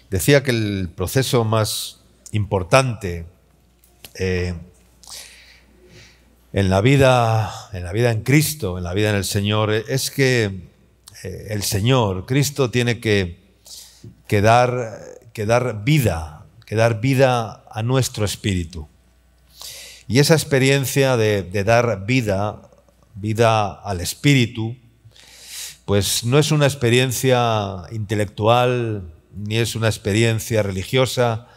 Decía que el proceso más importante en la vida en Cristo, en la vida en el Señor, es que el Señor, Cristo, tiene que dar vida a nuestro espíritu. Y esa experiencia de dar vida al espíritu, pues no es una experiencia intelectual, ni es una experiencia religiosa,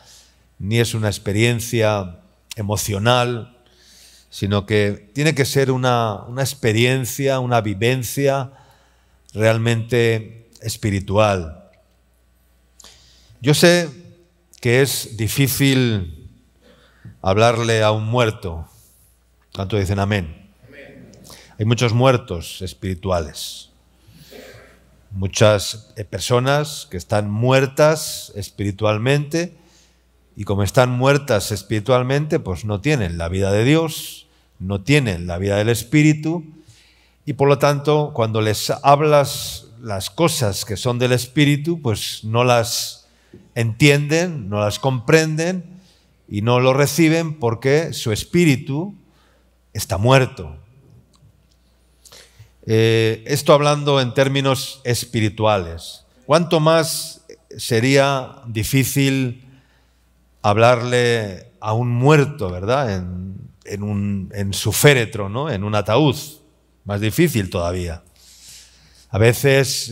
ni es una experiencia emocional, sino que tiene que ser una experiencia, una vivencia realmente espiritual. Yo sé que es difícil hablarle a un muerto. ¿Cuántos dicen amén? Hay muchos muertos espirituales. Muchas personas que están muertas espiritualmente, y como están muertas espiritualmente, pues no tienen la vida de Dios, no tienen la vida del Espíritu, y por lo tanto, cuando les hablas las cosas que son del Espíritu, pues no las entienden, no las comprenden y no lo reciben porque su espíritu está muerto. Esto hablando en términos espirituales. ¿Cuánto más sería difícil hablarle a un muerto, ¿verdad? En su féretro, ¿no? En un ataúd. Más difícil todavía. A veces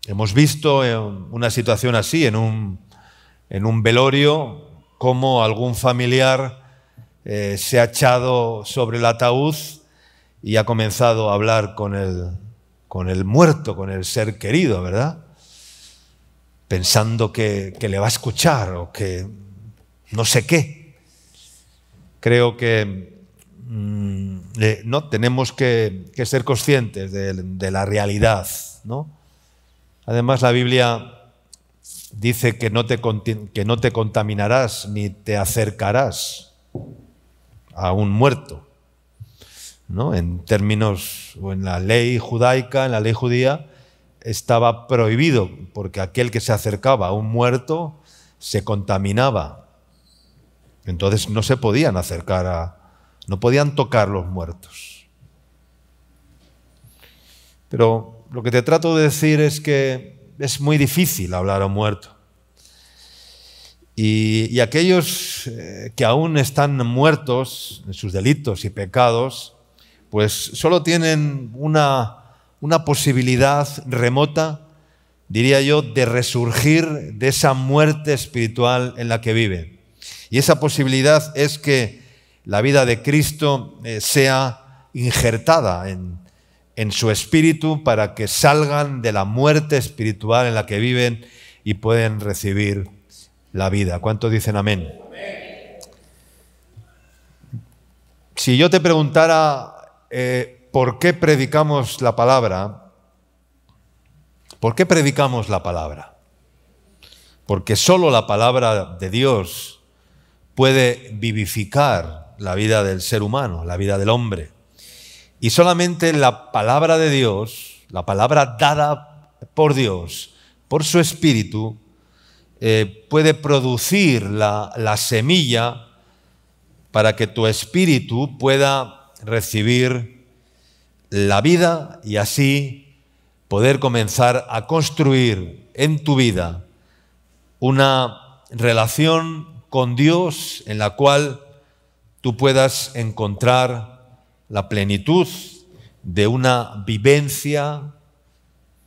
hemos visto una situación así, en un velorio, cómo algún familiar se ha echado sobre el ataúd y ha comenzado a hablar con el muerto, con el ser querido, ¿verdad? Pensando que le va a escuchar o que no sé qué. Creo que no tenemos que ser conscientes de la realidad, ¿no? Además, la Biblia dice que no te contaminarás ni te acercarás a un muerto, ¿no? En términos, o en la ley judaica, en la ley judía, estaba prohibido, porque aquel que se acercaba a un muerto se contaminaba. Entonces no se podían no podían tocar los muertos. Pero lo que te trato de decir es que es muy difícil hablar a un muerto. Y aquellos que aún están muertos en sus delitos y pecados, pues solo tienen una posibilidad remota, diría yo, de resurgir de esa muerte espiritual en la que viven. Y esa posibilidad es que la vida de Cristo sea injertada en su espíritu para que salgan de la muerte espiritual en la que viven y pueden recibir la vida. ¿Cuántos dicen amén? Si yo te preguntara ¿por qué predicamos la palabra? ¿Por qué predicamos la palabra? Porque solo la palabra de Dios puede vivificar la vida del ser humano, la vida del hombre. Y solamente la palabra de Dios, la palabra dada por Dios, por su Espíritu, puede producir la semilla para que tu espíritu pueda recibir la vida y así poder comenzar a construir en tu vida una relación con Dios en la cual tú puedas encontrar la plenitud de una vivencia,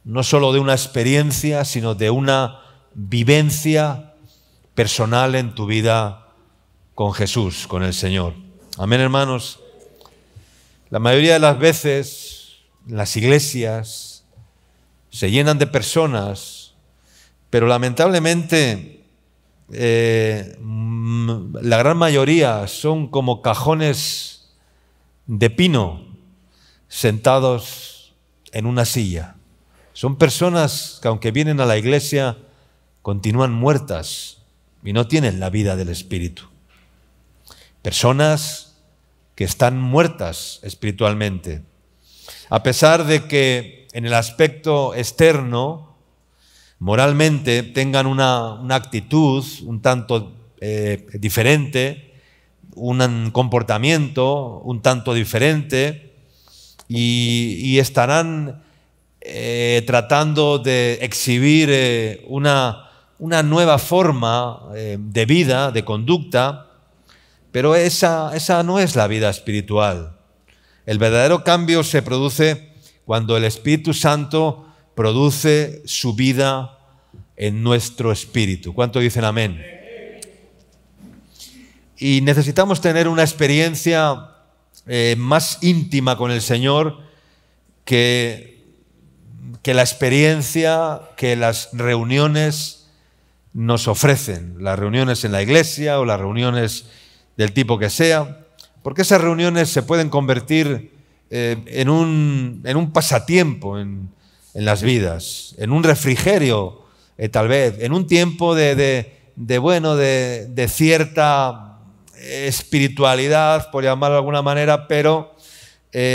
no solo de una experiencia, sino de una vivencia personal en tu vida con Jesús, con el Señor. Amén, hermanos. La mayoría de las veces las iglesias se llenan de personas, pero lamentablemente la gran mayoría son como cajones de pino sentados en una silla. Son personas que aunque vienen a la iglesia continúan muertas y no tienen la vida del Espíritu. Personas que están muertas espiritualmente, a pesar de que en el aspecto externo moralmente tengan una actitud un tanto diferente, un comportamiento un tanto diferente, y estarán tratando de exhibir una nueva forma de vida, de conducta, pero esa no es la vida espiritual. El verdadero cambio se produce cuando el Espíritu Santo produce su vida en nuestro espíritu. ¿Cuánto dicen amén? Y necesitamos tener una experiencia más íntima con el Señor que la experiencia que las reuniones nos ofrecen, las reuniones en la iglesia o las reuniones del tipo que sea, porque esas reuniones se pueden convertir en un pasatiempo en las vidas, en un refrigerio, tal vez, en un tiempo de cierta espiritualidad, por llamarlo de alguna manera, pero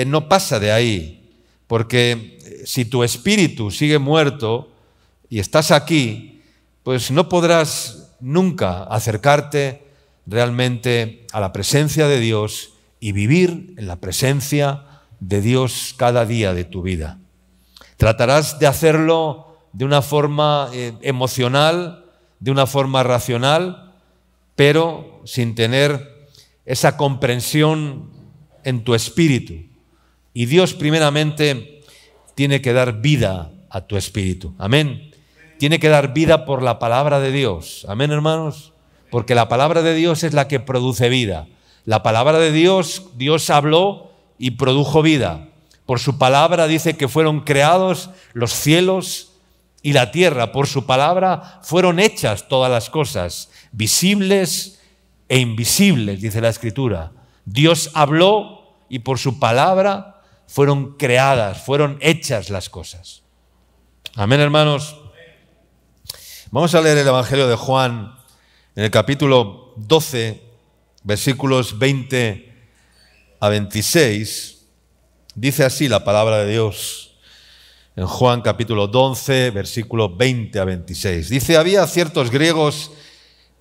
no pasa de ahí, porque si tu espíritu sigue muerto y estás aquí, pues no podrás nunca acercarte realmente a la presencia de Dios y vivir en la presencia de Dios cada día de tu vida. Tratarás de hacerlo de una forma emocional, de una forma racional, pero sin tener esa comprensión en tu espíritu. Y Dios primeramente tiene que dar vida a tu espíritu. Amén. Tiene que dar vida por la palabra de Dios. Amén, hermanos. Porque la palabra de Dios es la que produce vida. La palabra de Dios, Dios habló y produjo vida. Por su palabra dice que fueron creados los cielos y la tierra. Por su palabra fueron hechas todas las cosas, visibles e invisibles, dice la Escritura. Dios habló y por su palabra fueron creadas, fueron hechas las cosas. Amén, hermanos. Vamos a leer el Evangelio de Juan en el capítulo 12, versículos 20 a 26. Dice así la palabra de Dios en Juan capítulo 12, versículos 20 a 26. Dice: había ciertos griegos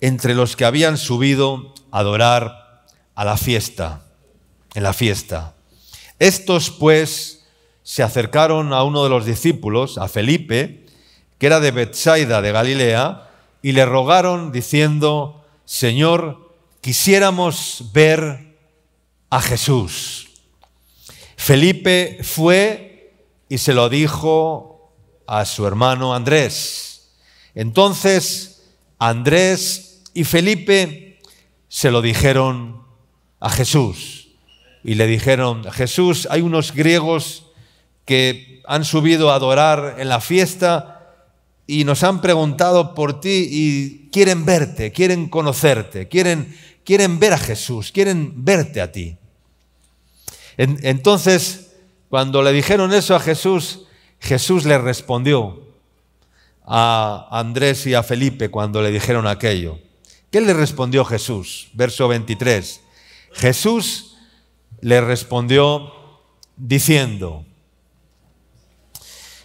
entre los que habían subido a adorar a la fiesta, en la fiesta. Estos, pues, se acercaron a uno de los discípulos, a Felipe, que era de Betsaida de Galilea, y le rogaron diciendo: Señor, quisiéramos ver a Jesús. Felipe fue y se lo dijo a su hermano Andrés. Entonces Andrés y Felipe se lo dijeron a Jesús. Y le dijeron: Jesús, hay unos griegos que han subido a adorar en la fiesta y nos han preguntado por ti y quieren verte, quieren conocerte, quieren ver a Jesús, quieren verte a ti. Entonces, cuando le dijeron eso a Jesús, Jesús le respondió a Andrés y a Felipe cuando le dijeron aquello. ¿Qué le respondió Jesús? Verso 23. Jesús le respondió diciendo: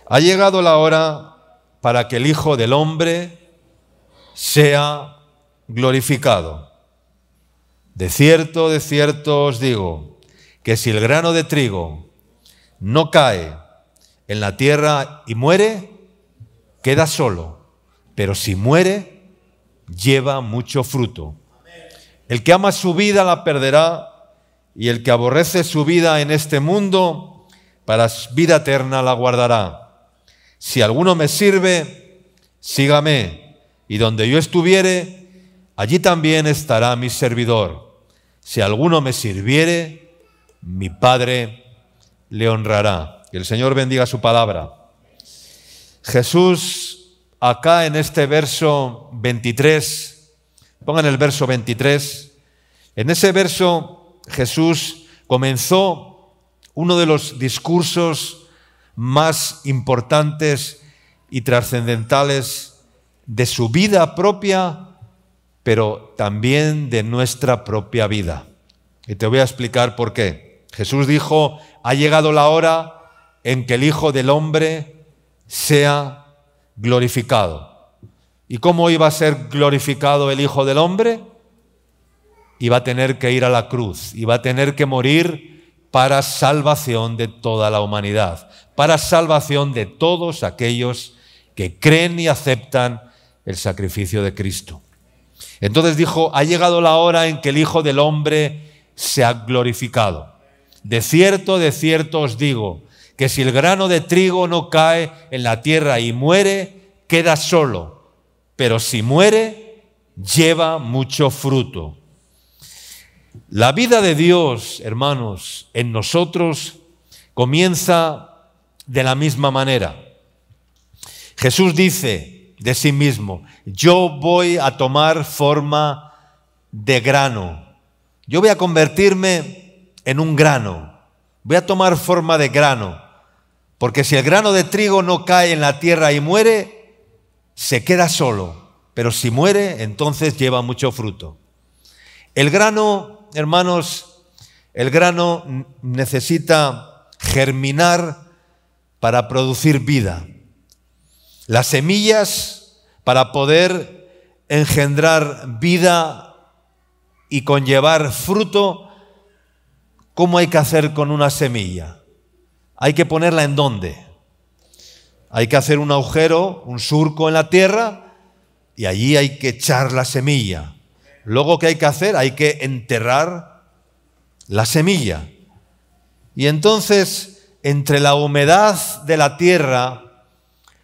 ha llegado la hora para que el Hijo del Hombre sea glorificado. De cierto os digo, que si el grano de trigo no cae en la tierra y muere, queda solo, pero si muere, lleva mucho fruto. El que ama su vida la perderá, y el que aborrece su vida en este mundo, para vida eterna la guardará. Si alguno me sirve, sígame, y donde yo estuviere, allí también estará mi servidor. Si alguno me sirviere, mi Padre le honrará. Que el Señor bendiga su palabra. Jesús, acá en este verso 23, pongan el verso 23, en ese verso Jesús comenzó uno de los discursos más importantes y trascendentales de su vida propia, pero también de nuestra propia vida. Y te voy a explicar por qué. Jesús dijo: ha llegado la hora en que el Hijo del Hombre sea glorificado. ¿Y cómo iba a ser glorificado el Hijo del Hombre? Iba a tener que ir a la cruz, iba a tener que morir para salvación de toda la humanidad, para salvación de todos aquellos que creen y aceptan el sacrificio de Cristo. Entonces dijo, ha llegado la hora en que el Hijo del Hombre se ha glorificado. De cierto os digo, que si el grano de trigo no cae en la tierra y muere, queda solo, pero si muere, lleva mucho fruto. La vida de Dios, hermanos, en nosotros comienza de la misma manera. Jesús dice de sí mismo, yo voy a tomar forma de grano. Yo voy a convertirme en un grano. Voy a tomar forma de grano. Porque si el grano de trigo no cae en la tierra y muere, se queda solo. Pero si muere, entonces lleva mucho fruto. El grano, hermanos, el grano necesita germinar para producir vida. Las semillas, para poder engendrar vida y conllevar fruto, ¿cómo hay que hacer con una semilla? Hay que ponerla ¿en dónde? Hay que hacer un agujero, un surco en la tierra y allí hay que echar la semilla. Luego, ¿qué hay que hacer? Hay que enterrar la semilla. Y entonces, entre la humedad de la tierra,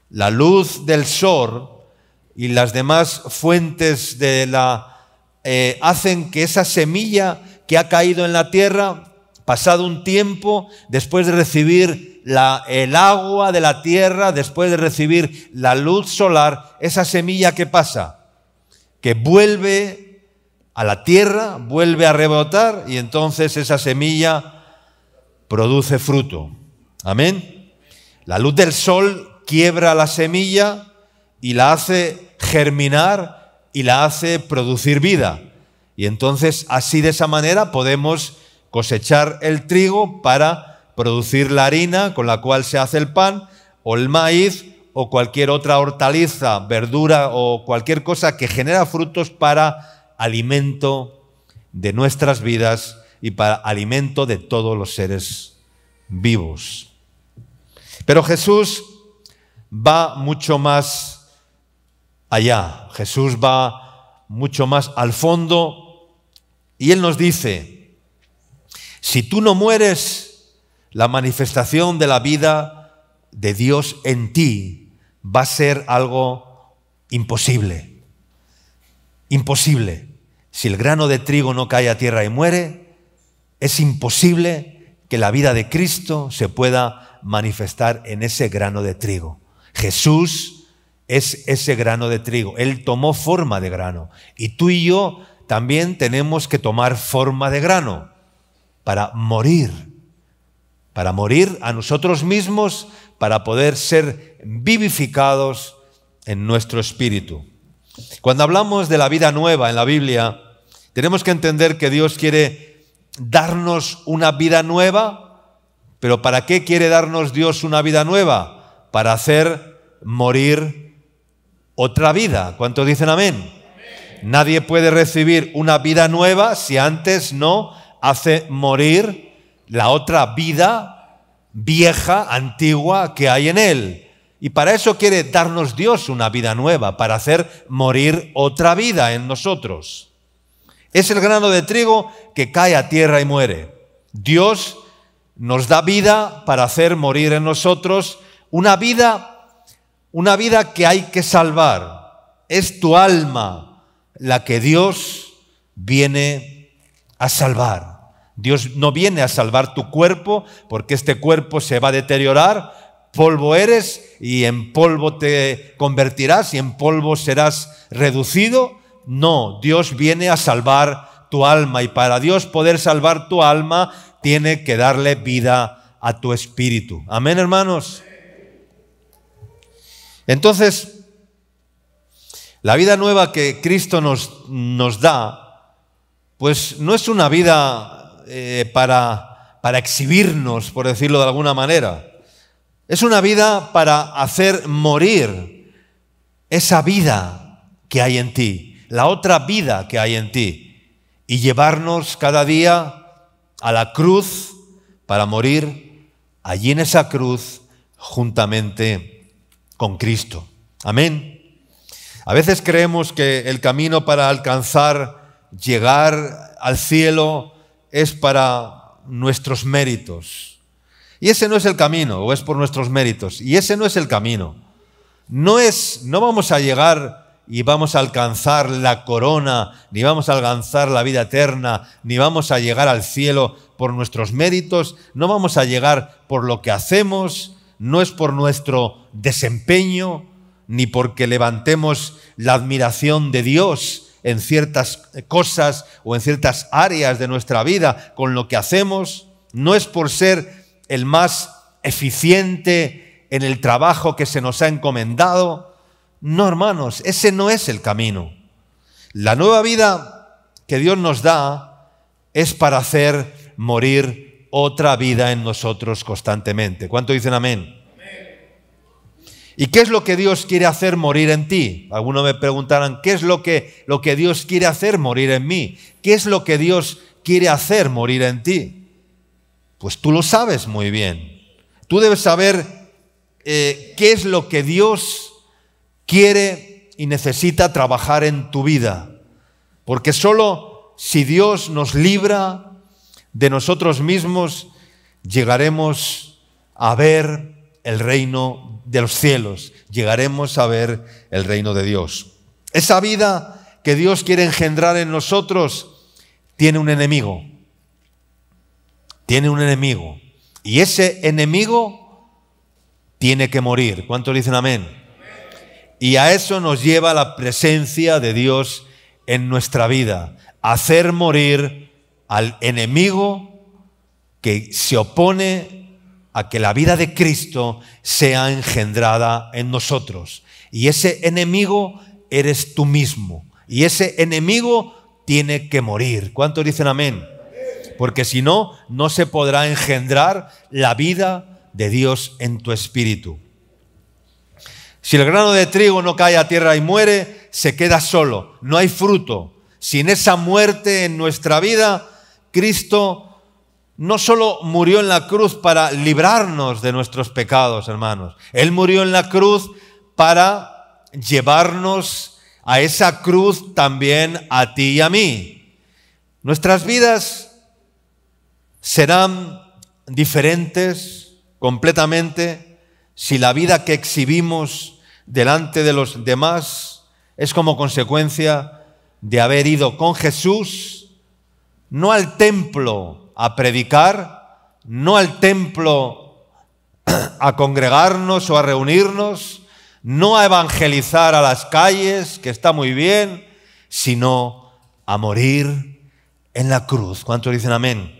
la luz del sol y las demás fuentes hacen que esa semilla que ha caído en la tierra, pasado un tiempo, después de recibir el agua de la tierra, después de recibir la luz solar, esa semilla, ¿qué pasa? Que vuelve a la tierra, vuelve a rebotar y entonces esa semilla produce fruto. Amén. La luz del sol quiebra la semilla y la hace germinar y la hace producir vida. Y entonces así de esa manera podemos cosechar el trigo para producir la harina con la cual se hace el pan, o el maíz, o cualquier otra hortaliza, verdura o cualquier cosa que genera frutos para alimento de nuestras vidas y para alimento de todos los seres vivos. Pero Jesús va mucho más allá. Jesús va mucho más al fondo y Él nos dice, si tú no mueres, la manifestación de la vida de Dios en ti va a ser algo imposible. Imposible. Si el grano de trigo no cae a tierra y muere, es imposible que la vida de Cristo se pueda manifestar en ese grano de trigo. Jesús es ese grano de trigo. Él tomó forma de grano. Y tú y yo también tenemos que tomar forma de grano para morir a nosotros mismos, para poder ser vivificados en nuestro espíritu. Cuando hablamos de la vida nueva en la Biblia, tenemos que entender que Dios quiere darnos una vida nueva, pero ¿para qué quiere darnos Dios una vida nueva? Para hacer morir otra vida. ¿Cuántos dicen amén? Amén. Nadie puede recibir una vida nueva si antes no hace morir la otra vida vieja, antigua que hay en él. Y para eso quiere darnos Dios una vida nueva, para hacer morir otra vida en nosotros. Es el grano de trigo que cae a tierra y muere. Dios nos da vida para hacer morir en nosotros una vida que hay que salvar. Es tu alma la que Dios viene a salvar. Dios no viene a salvar tu cuerpo, porque este cuerpo se va a deteriorar. Polvo eres y en polvo te convertirás y en polvo serás reducido. No, Dios viene a salvar tu alma, y para Dios poder salvar tu alma tiene que darle vida a tu espíritu. Amén, hermanos. Entonces, la vida nueva que Cristo nos da, pues no es una vida para exhibirnos, por decirlo de alguna manera. Es una vida para hacer morir esa vida que hay en ti, la otra vida que hay en ti, y llevarnos cada día a la cruz para morir allí en esa cruz juntamente con Cristo. Amén. A veces creemos que el camino para llegar al cielo es para nuestros méritos. Y ese no es el camino, o es por nuestros méritos. Y ese no es el camino. No vamos a llegar y vamos a alcanzar la corona, ni vamos a alcanzar la vida eterna, ni vamos a llegar al cielo por nuestros méritos, no vamos a llegar por lo que hacemos, no es por nuestro desempeño, ni porque levantemos la admiración de Dios en ciertas cosas o en ciertas áreas de nuestra vida con lo que hacemos, no es por ser el más eficiente en el trabajo que se nos ha encomendado. No, hermanos, ese no es el camino. La nueva vida que Dios nos da es para hacer morir otra vida en nosotros constantemente. ¿Cuánto dicen amén? ¿Y qué es lo que Dios quiere hacer morir en ti? Algunos me preguntarán, ¿qué es lo que Dios quiere hacer morir en mí? ¿Qué es lo que Dios quiere hacer morir en ti? Pues tú lo sabes muy bien. Tú debes saber qué es lo que Dios quiere y necesita trabajar en tu vida. Porque solo si Dios nos libra de nosotros mismos, llegaremos a ver el reino de los cielos, llegaremos a ver el reino de Dios. Esa vida que Dios quiere engendrar en nosotros tiene un enemigo. Tiene un enemigo. Y ese enemigo tiene que morir. ¿Cuántos dicen amén? Y a eso nos lleva la presencia de Dios en nuestra vida. Hacer morir al enemigo que se opone a que la vida de Cristo sea engendrada en nosotros. Y ese enemigo eres tú mismo. Y ese enemigo tiene que morir. ¿Cuántos dicen amén? Porque si no, no se podrá engendrar la vida de Dios en tu espíritu. Si el grano de trigo no cae a tierra y muere, se queda solo, no hay fruto. Sin esa muerte en nuestra vida, Cristo no solo murió en la cruz para librarnos de nuestros pecados, hermanos. Él murió en la cruz para llevarnos a esa cruz también a ti y a mí. Nuestras vidas serán diferentes completamente si la vida que exhibimos delante de los demás es como consecuencia de haber ido con Jesús, no al templo a predicar, no al templo a congregarnos o a reunirnos, no a evangelizar a las calles, que está muy bien, sino a morir en la cruz. ¿Cuántos dicen amén?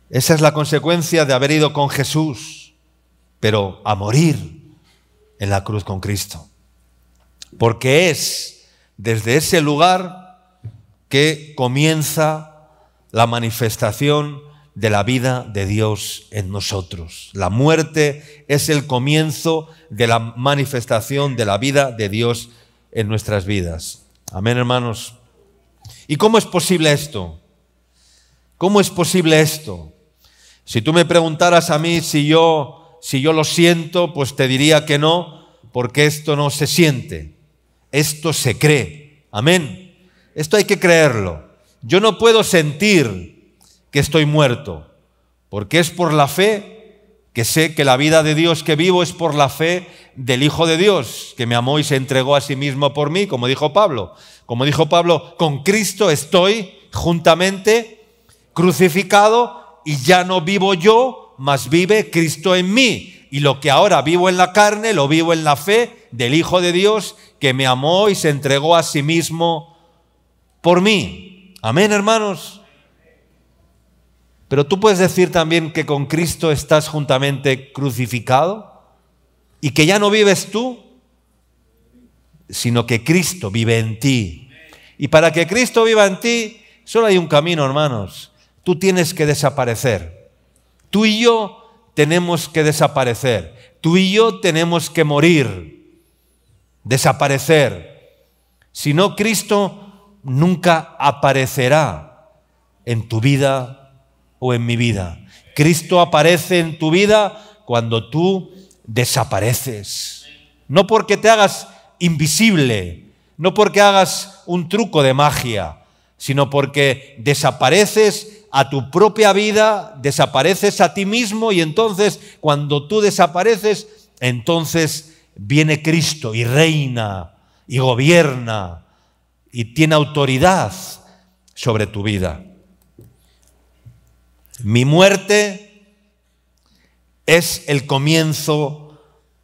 Esa es la consecuencia de haber ido con Jesús, pero a morir en la cruz con Cristo. Porque es desde ese lugar que comienza la manifestación de la vida de Dios en nosotros. La muerte es el comienzo de la manifestación de la vida de Dios en nuestras vidas. Amén, hermanos. ¿Y cómo es posible esto? ¿Cómo es posible esto? Si tú me preguntaras a mí si yo lo siento, pues te diría que no, porque esto no se siente, esto se cree. Amén. Esto hay que creerlo. Yo no puedo sentir que estoy muerto, porque es por la fe que sé que la vida de Dios que vivo es por la fe del Hijo de Dios, que me amó y se entregó a sí mismo por mí, como dijo Pablo. Como dijo Pablo, con Cristo estoy juntamente crucificado, y ya no vivo yo, mas vive Cristo en mí. Y lo que ahora vivo en la carne, lo vivo en la fe del Hijo de Dios, que me amó y se entregó a sí mismo por mí. Amén, hermanos. Pero tú puedes decir también que con Cristo estás juntamente crucificado y que ya no vives tú, sino que Cristo vive en ti. Y para que Cristo viva en ti, solo hay un camino, hermanos. Tú tienes que desaparecer. Tú y yo tenemos que desaparecer. Tú y yo tenemos que morir. desaparecer. Si no, Cristo nunca aparecerá en tu vida o en mi vida. Cristo aparece en tu vida cuando tú desapareces. No porque te hagas invisible, no porque hagas un truco de magia, sino porque desapareces a tu propia vida, desapareces a ti mismo, y entonces cuando tú desapareces, entonces viene Cristo y reina y gobierna y tiene autoridad sobre tu vida. Mi muerte es el comienzo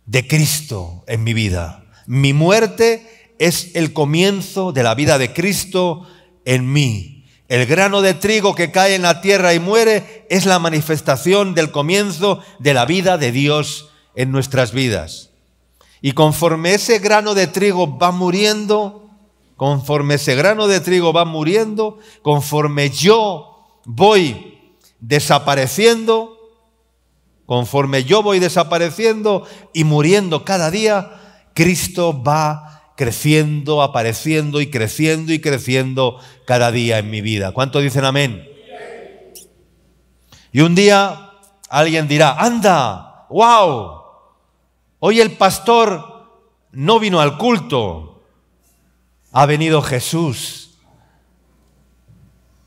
de Cristo en mi vida. Mi muerte es el comienzo de la vida de Cristo en mí. El grano de trigo que cae en la tierra y muere es la manifestación del comienzo de la vida de Dios en nuestras vidas. Y conforme ese grano de trigo va muriendo, conforme yo voy desapareciendo, conforme yo voy desapareciendo y muriendo cada día, Cristo va creciendo, apareciendo y creciendo cada día en mi vida. ¿Cuántos dicen amén? Y un día alguien dirá, anda, wow, hoy el pastor no vino al culto, ha venido Jesús.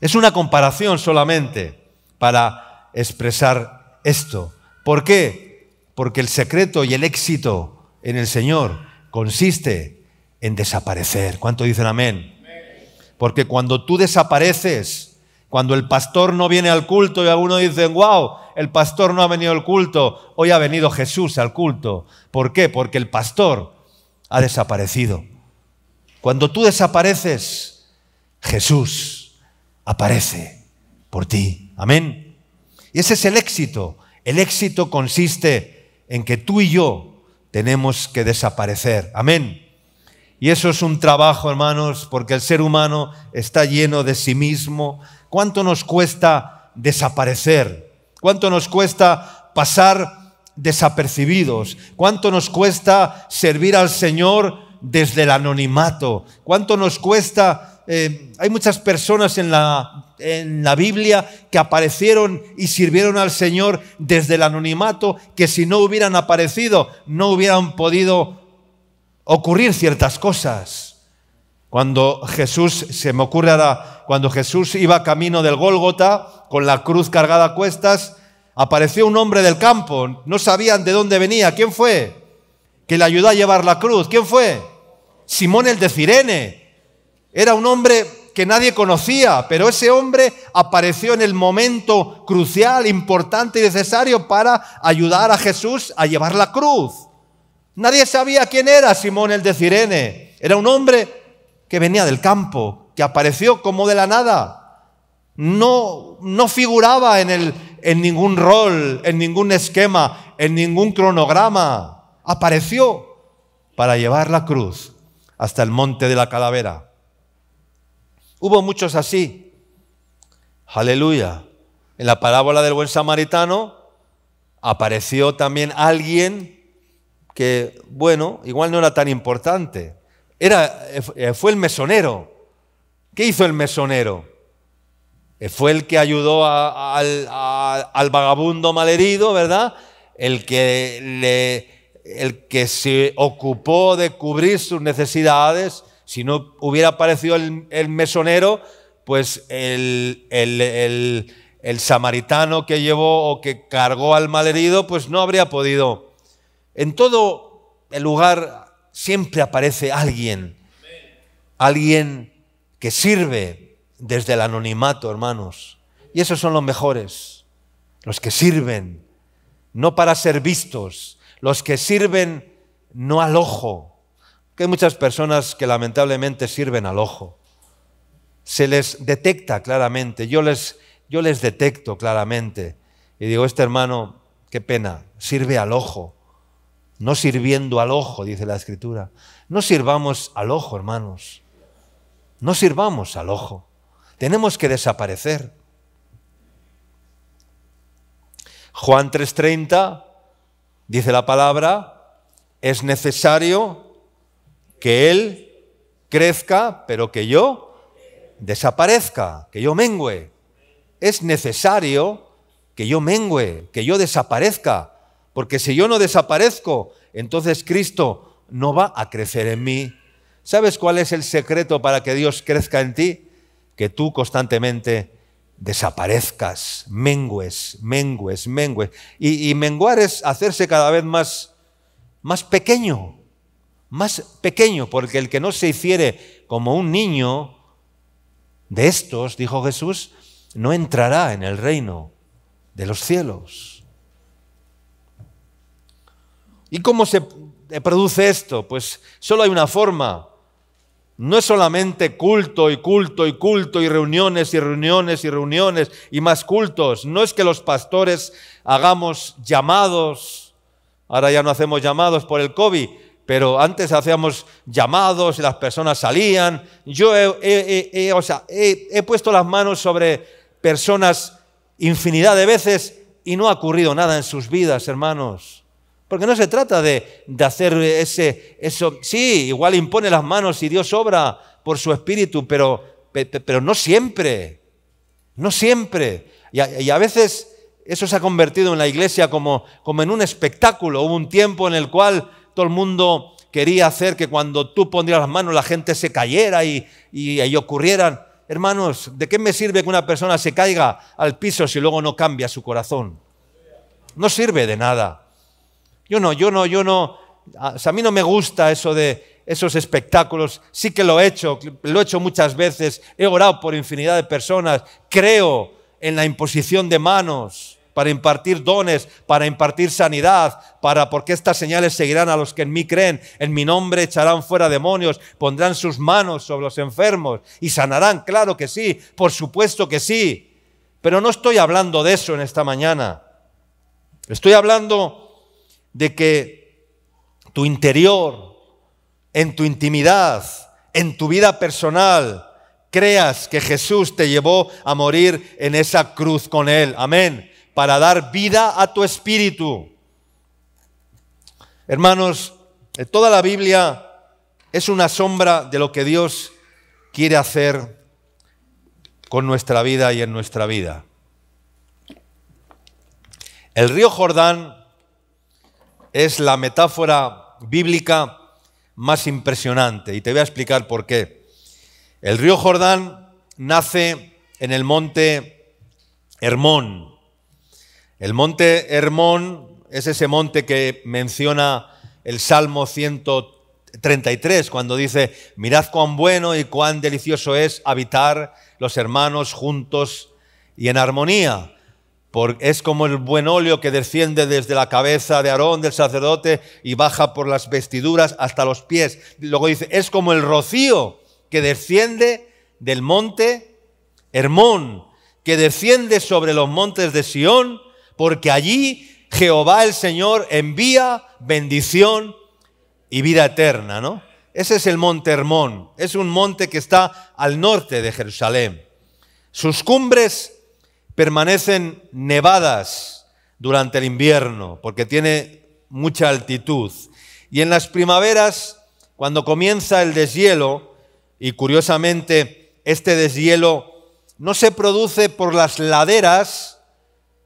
Es una comparación solamente para expresar esto. ¿Por qué? Porque el secreto y el éxito en el Señor consiste en desaparecer. ¿Cuántos dicen amén? Porque cuando tú desapareces, cuando el pastor no viene al culto y algunos dicen, wow, el pastor no ha venido al culto, hoy ha venido Jesús al culto. ¿Por qué? Porque el pastor ha desaparecido. Cuando tú desapareces, Jesús aparece por ti. Amén. Y ese es el éxito. El éxito consiste en que tú y yo tenemos que desaparecer. Amén. Y eso es un trabajo, hermanos, porque el ser humano está lleno de sí mismo. ¿Cuánto nos cuesta desaparecer? ¿Cuánto nos cuesta pasar desapercibidos? ¿Cuánto nos cuesta servir al Señor desde el anonimato? ¿Cuánto nos cuesta? Hay muchas personas en la Biblia que aparecieron y sirvieron al Señor desde el anonimato, que si no hubieran aparecido no hubieran podido ocurrir ciertas cosas. Cuando Jesús, se me ocurre ahora, cuando Jesús iba camino del Gólgota con la cruz cargada a cuestas, apareció un hombre del campo, no sabían de dónde venía. ¿Quién fue? Que le ayudó a llevar la cruz. ¿Quién fue? Simón el de Cirene. Era un hombre que nadie conocía, pero ese hombre apareció en el momento crucial, importante y necesario para ayudar a Jesús a llevar la cruz. Nadie sabía quién era Simón el de Cirene. Era un hombre que venía del campo, que apareció como de la nada. No figuraba en ningún rol, en ningún esquema, en ningún cronograma. Apareció para llevar la cruz hasta el monte de la Calavera. Hubo muchos así. Aleluya. En la parábola del buen samaritano apareció también alguien que, bueno, igual no era tan importante. Fue el mesonero. ¿Qué hizo el mesonero? Fue el que ayudó al vagabundo malherido, ¿verdad? El que se ocupó de cubrir sus necesidades. Si no hubiera aparecido el mesonero, pues el samaritano que llevó o que cargó al malherido, pues no habría podido. En todo el lugar siempre aparece alguien que sirve desde el anonimato, hermanos. Y esos son los mejores, los que sirven, no para ser vistos, los que sirven no al ojo. Que hay muchas personas que lamentablemente sirven al ojo. Se les detecta claramente, yo les detecto claramente. Y digo, este hermano, qué pena, sirve al ojo. No sirviendo al ojo, dice la Escritura. No sirvamos al ojo, hermanos. No sirvamos al ojo. Tenemos que desaparecer. Juan 3:30 dice la palabra, es necesario que Él crezca, pero que yo desaparezca, que yo mengüe. Es necesario que yo mengüe, que yo desaparezca, porque si yo no desaparezco, entonces Cristo no va a crecer en mí. ¿Sabes cuál es el secreto para que Dios crezca en ti? Que tú constantemente desaparezcas, mengues. Y menguar es hacerse cada vez más pequeño, porque el que no se hiciere como un niño de estos, dijo Jesús, no entrará en el reino de los cielos. ¿Y cómo se produce esto? Pues solo hay una forma. No es solamente culto y reuniones y más cultos. No es que los pastores hagamos llamados. Ahora ya no hacemos llamados por el COVID, pero antes hacíamos llamados y las personas salían. Yo he puesto las manos sobre personas infinidad de veces y no ha ocurrido nada en sus vidas, hermanos. Porque no se trata de hacer eso. Sí, igual impone las manos y Dios obra por su Espíritu, pero no siempre. No siempre. Y a veces eso se ha convertido en la iglesia como en un espectáculo. Hubo un tiempo en el cual todo el mundo quería hacer que cuando tú pondrías las manos la gente se cayera y ocurrieran. Hermanos, ¿de qué me sirve que una persona se caiga al piso si luego no cambia su corazón? No sirve de nada. Yo no, a mí no me gusta eso de esos espectáculos. Sí que lo he hecho muchas veces, he orado por infinidad de personas, creo en la imposición de manos para impartir dones, para impartir sanidad, porque estas señales seguirán a los que en mí creen, en mi nombre echarán fuera demonios, pondrán sus manos sobre los enfermos y sanarán, claro que sí, por supuesto que sí, pero no estoy hablando de eso en esta mañana, estoy hablando de que tu interior, en tu intimidad, en tu vida personal, creas que Jesús te llevó a morir en esa cruz con Él. Amén. Para dar vida a tu espíritu. Hermanos, toda la Biblia es una sombra de lo que Dios quiere hacer con nuestra vida y en nuestra vida. El río Jordán es la metáfora bíblica más impresionante y te voy a explicar por qué. El río Jordán nace en el monte Hermón. El monte Hermón es ese monte que menciona el Salmo 133 cuando dice: mirad cuán bueno y cuán delicioso es habitar los hermanos juntos y en armonía. Es como el buen óleo que desciende desde la cabeza de Aarón, del sacerdote, y baja por las vestiduras hasta los pies. Luego dice, es como el rocío que desciende del monte Hermón, que desciende sobre los montes de Sión, porque allí Jehová el Señor envía bendición y vida eterna, ¿no? Ese es el monte Hermón. Es un monte que está al norte de Jerusalén. Sus cumbres permanecen nevadas durante el invierno porque tiene mucha altitud. Y en las primaveras, cuando comienza el deshielo, y curiosamente este deshielo no se produce por las laderas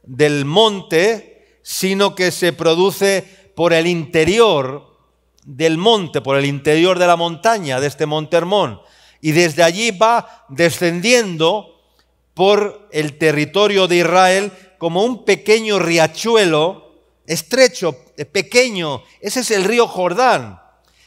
del monte, sino que se produce por el interior del monte, por el interior de la montaña, de este monte Hermón. Y desde allí va descendiendo por el territorio de Israel como un pequeño riachuelo, estrecho, pequeño. Ese es el río Jordán.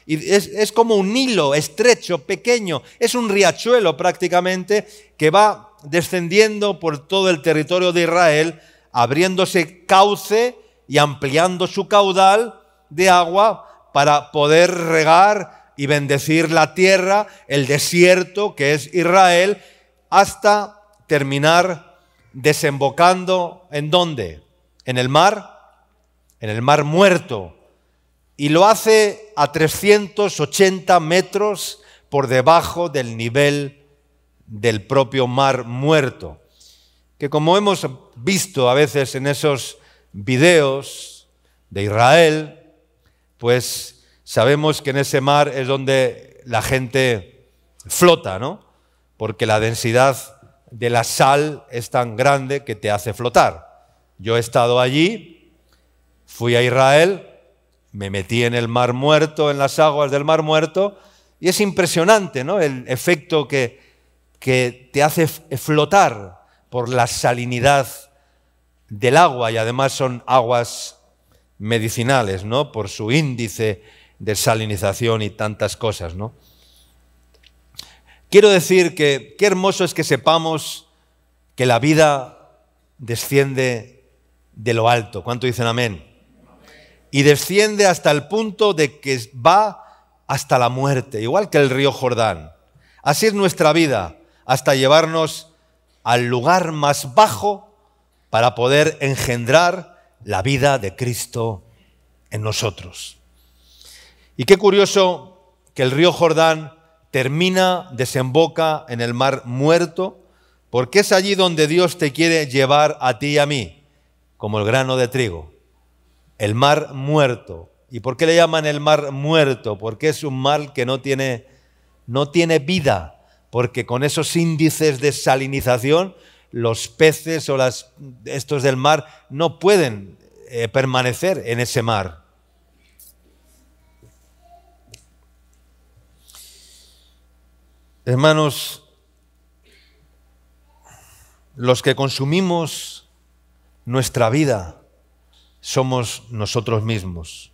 Y es como un hilo estrecho, pequeño. Es un riachuelo prácticamente que va descendiendo por todo el territorio de Israel, abriéndose cauce y ampliando su caudal de agua para poder regar y bendecir la tierra, el desierto que es Israel, hasta terminar desembocando ¿en dónde? En el mar Muerto. Y lo hace a 380 metros por debajo del nivel del propio Mar Muerto. Que como hemos visto a veces en esos videos de Israel, pues Sabemos que en ese mar es donde la gente flota, ¿no? Porque la densidad de la sal es tan grande que te hace flotar. Yo he estado allí, fui a Israel, me metí en el Mar Muerto, en las aguas del Mar Muerto, y es impresionante, ¿no? El efecto que te hace flotar por la salinidad del agua, y además son aguas medicinales, ¿no? Por su índice de salinización y tantas cosas, ¿no? Quiero decir que qué hermoso es que sepamos que la vida desciende de lo alto. ¿Cuánto dicen amén? Y desciende hasta el punto de que va hasta la muerte, igual que el río Jordán. Así es nuestra vida, hasta llevarnos al lugar más bajo para poder engendrar la vida de Cristo en nosotros. Y qué curioso que el río Jordán termina, desemboca en el Mar Muerto, porque es allí donde Dios te quiere llevar a ti y a mí, como el grano de trigo. El Mar Muerto. ¿Y por qué le llaman el Mar Muerto? Porque es un mar que no tiene vida, porque con esos índices de salinización los peces o estos del mar no pueden permanecer en ese mar. Hermanos, los que consumimos nuestra vida somos nosotros mismos.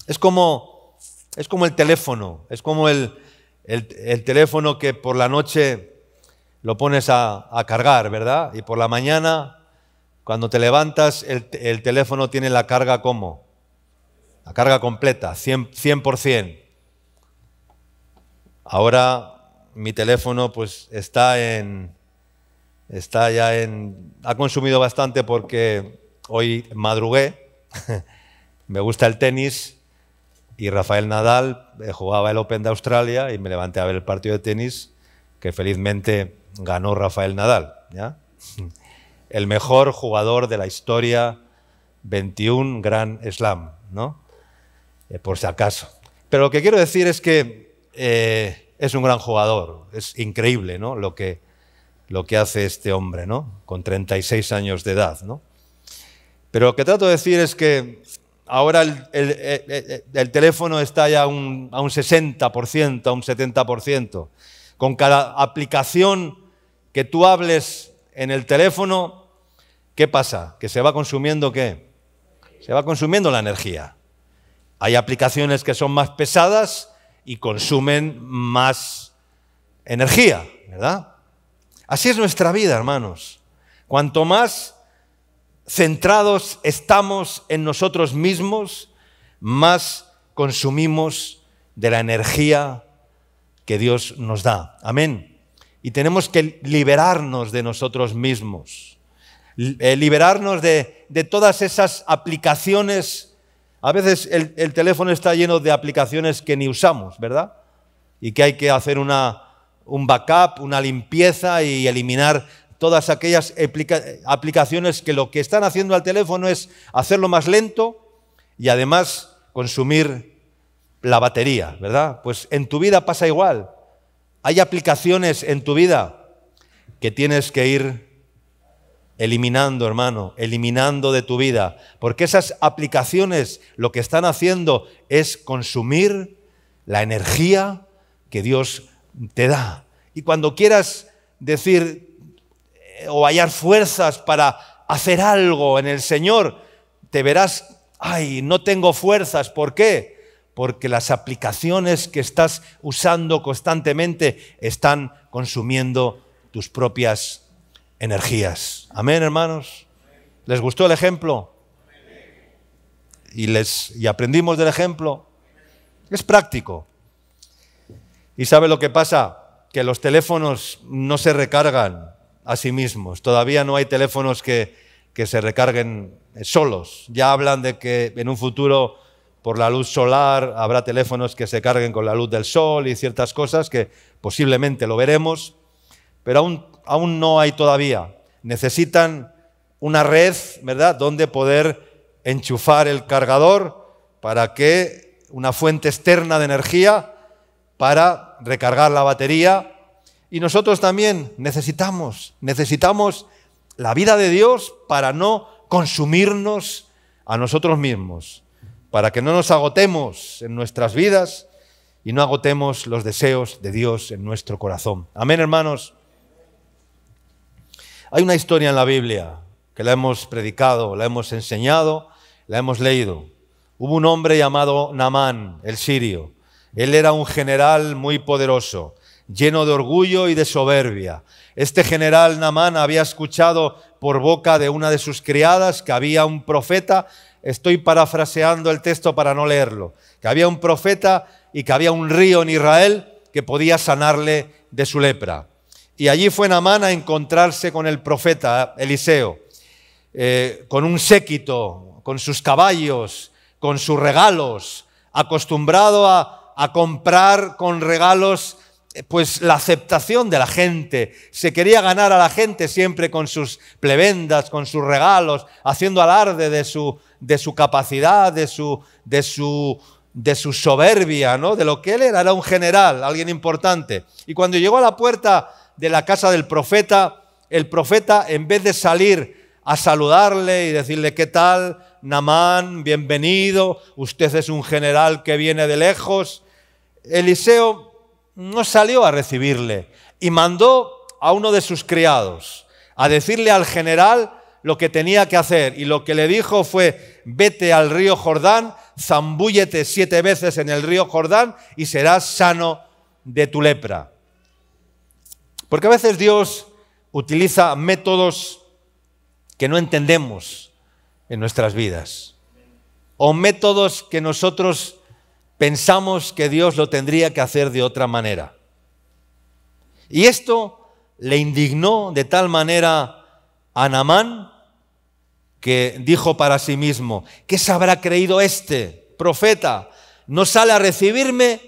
Es como el teléfono, es como el teléfono que por la noche lo pones a cargar, ¿verdad? Y por la mañana, cuando te levantas, el teléfono tiene la carga ¿cómo? La carga completa, 100%. Ahora mi teléfono pues ha consumido bastante porque hoy madrugué, me gusta el tenis y Rafael Nadal jugaba el Open de Australia y me levanté a ver el partido de tenis que felizmente ganó Rafael Nadal, ¿ya? El mejor jugador de la historia, 21 Grand Slam, ¿no? Por si acaso. Pero lo que quiero decir es que es un gran jugador, es increíble, ¿no? Lo que hace este hombre, ¿no? Con 36 años de edad, ¿no? Pero lo que trato de decir es que ahora el teléfono está ya a un 60%, a un 70%. Con cada aplicación que tú hables en el teléfono, ¿qué pasa? ¿Que se va consumiendo qué? Se va consumiendo la energía. Hay aplicaciones que son más pesadas y consumen más energía, ¿verdad? Así es nuestra vida, hermanos. Cuanto más centrados estamos en nosotros mismos, más consumimos de la energía que Dios nos da. Amén. Y tenemos que liberarnos de nosotros mismos, liberarnos de todas esas aplicaciones. A veces el teléfono está lleno de aplicaciones que ni usamos, ¿verdad? Y que hay que hacer un backup, una limpieza y eliminar todas aquellas aplicaciones que lo que están haciendo al teléfono es hacerlo más lento y además consumir la batería, ¿verdad? Pues en tu vida pasa igual. Hay aplicaciones en tu vida que tienes que ir eliminando, hermano, eliminando de tu vida, porque esas aplicaciones lo que están haciendo es consumir la energía que Dios te da. Y cuando quieras decir o hallar fuerzas para hacer algo en el Señor, te verás, ay, no tengo fuerzas. ¿Por qué? Porque las aplicaciones que estás usando constantemente están consumiendo tus propias energías. Amén, hermanos. ¿Les gustó el ejemplo? ¿Y aprendimos del ejemplo? Es práctico. ¿Y sabe lo que pasa? Que los teléfonos no se recargan a sí mismos. Todavía no hay teléfonos que se recarguen solos. Ya hablan de que en un futuro, por la luz solar, habrá teléfonos que se carguen con la luz del sol y ciertas cosas que posiblemente lo veremos, pero aún no hay todavía. Necesitan una red, ¿verdad?, donde poder enchufar el cargador ¿Para qué? Una fuente externa de energía para recargar la batería. Y nosotros también necesitamos la vida de Dios para no consumirnos a nosotros mismos, para que no nos agotemos en nuestras vidas y no agotemos los deseos de Dios en nuestro corazón. Amén, hermanos. Hay una historia en la Biblia que la hemos predicado, la hemos enseñado, la hemos leído. Hubo un hombre llamado Naamán, el sirio. Él era un general muy poderoso, lleno de orgullo y de soberbia. Este general Naamán había escuchado por boca de una de sus criadas que había un profeta, estoy parafraseando el texto para no leerlo, que había un profeta y que había un río en Israel que podía sanarle de su lepra. Y allí fue Naamán a encontrarse con el profeta Eliseo, con un séquito, con sus caballos, con sus regalos, acostumbrado a comprar con regalos pues la aceptación de la gente. Se quería ganar a la gente siempre con sus plebendas, con sus regalos, haciendo alarde de su capacidad, de su soberbia, ¿no? De lo que él era un general, alguien importante. Y cuando llegó a la puerta de la casa del profeta, el profeta, en vez de salir a saludarle y decirle: ¿qué tal, Naamán? Bienvenido, usted es un general que viene de lejos. Eliseo no salió a recibirle y mandó a uno de sus criados a decirle al general lo que tenía que hacer. Y lo que le dijo fue: vete al río Jordán, zambúllete 7 veces en el río Jordán y serás sano de tu lepra. Porque a veces Dios utiliza métodos que no entendemos en nuestras vidas, o métodos que nosotros pensamos que Dios lo tendría que hacer de otra manera. Y esto le indignó de tal manera a Naamán que dijo para sí mismo: ¿qué se habrá creído este profeta? No sale a recibirme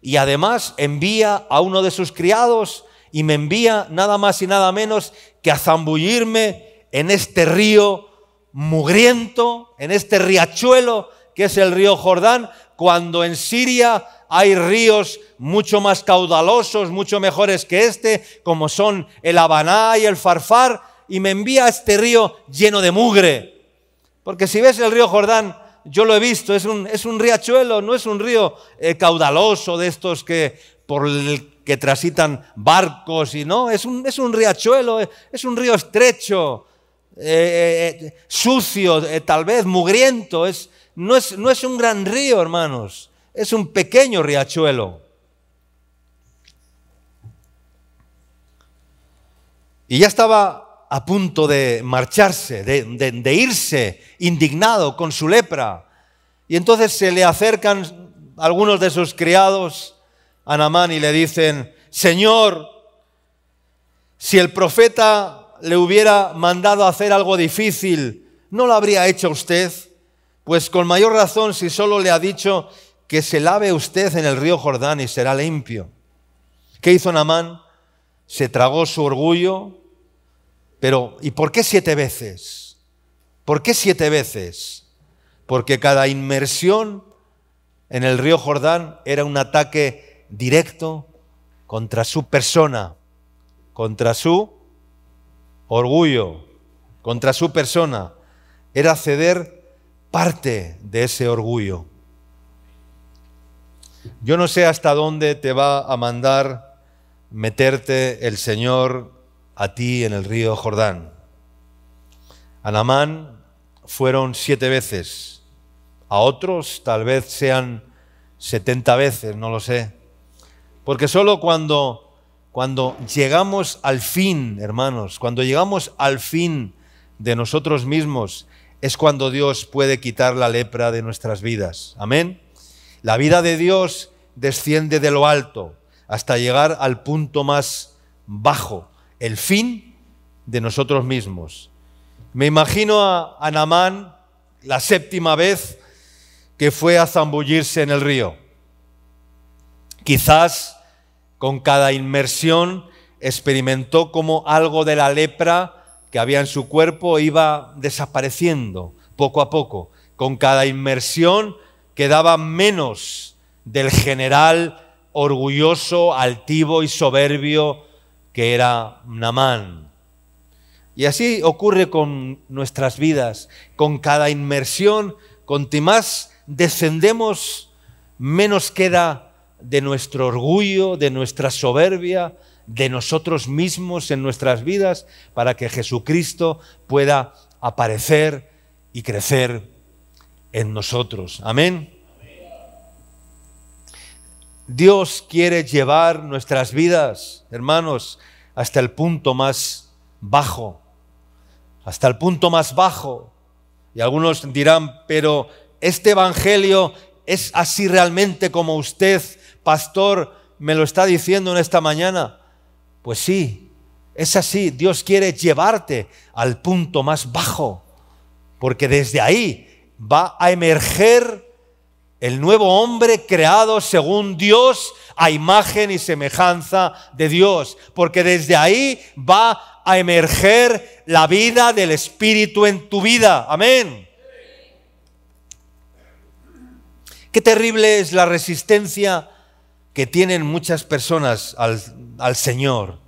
y además envía a uno de sus criados y me envía nada más y nada menos que a zambullirme en este río mugriento, en este riachuelo que es el río Jordán, cuando en Siria hay ríos mucho más caudalosos, mucho mejores que este, como son el Habaná y el Farfar, y me envía a este río lleno de mugre. Porque si ves el río Jordán, yo lo he visto, es un riachuelo, no es un río caudaloso de estos por el que transitan barcos, y no, es un riachuelo, es un río estrecho, sucio, tal vez mugriento, no es un gran río, hermanos, es un pequeño riachuelo. Y ya estaba a punto de marcharse, de irse, indignado con su lepra. Y entonces se le acercan algunos de sus criados a Naamán y le dicen: Señor, si el profeta le hubiera mandado a hacer algo difícil, ¿no lo habría hecho usted? Pues con mayor razón si solo le ha dicho que se lave usted en el río Jordán y será limpio. ¿Qué hizo Naamán? Se tragó su orgullo. Pero, ¿y por qué 7 veces? ¿Por qué 7 veces? Porque cada inmersión en el río Jordán era un ataque directo contra su persona, contra su orgullo, contra su persona. Era ceder parte de ese orgullo. Yo no sé hasta dónde te va a mandar meterte el Señor a ti en el río Jordán. A Naamán fueron 7 veces, a otros tal vez sean 70 veces, no lo sé. Porque solo cuando llegamos al fin, hermanos, cuando llegamos al fin de nosotros mismos, es cuando Dios puede quitar la lepra de nuestras vidas. Amén. La vida de Dios desciende de lo alto hasta llegar al punto más bajo, el fin de nosotros mismos. Me imagino a Naamán la 7ª vez que fue a zambullirse en el río. Quizás con cada inmersión experimentó como algo de la lepra que había en su cuerpo iba desapareciendo poco a poco. Con cada inmersión quedaba menos del general orgulloso, altivo y soberbio que era Naamán. Y así ocurre con nuestras vidas. Con cada inmersión, cuanto más descendemos, menos queda de nuestro orgullo, de nuestra soberbia, de nosotros mismos en nuestras vidas, para que Jesucristo pueda aparecer y crecer en nosotros. Amén. Dios quiere llevar nuestras vidas, hermanos, hasta el punto más bajo. Hasta el punto más bajo. Y algunos dirán, pero este evangelio es así realmente como usted, pastor, me lo está diciendo en esta mañana. Pues sí, es así. Dios quiere llevarte al punto más bajo, porque desde ahí va a emerger el nuevo hombre creado según Dios, a imagen y semejanza de Dios, porque desde ahí va a emerger la vida del Espíritu en tu vida. Amén. Qué terrible es la resistencia que tienen muchas personas al Señor.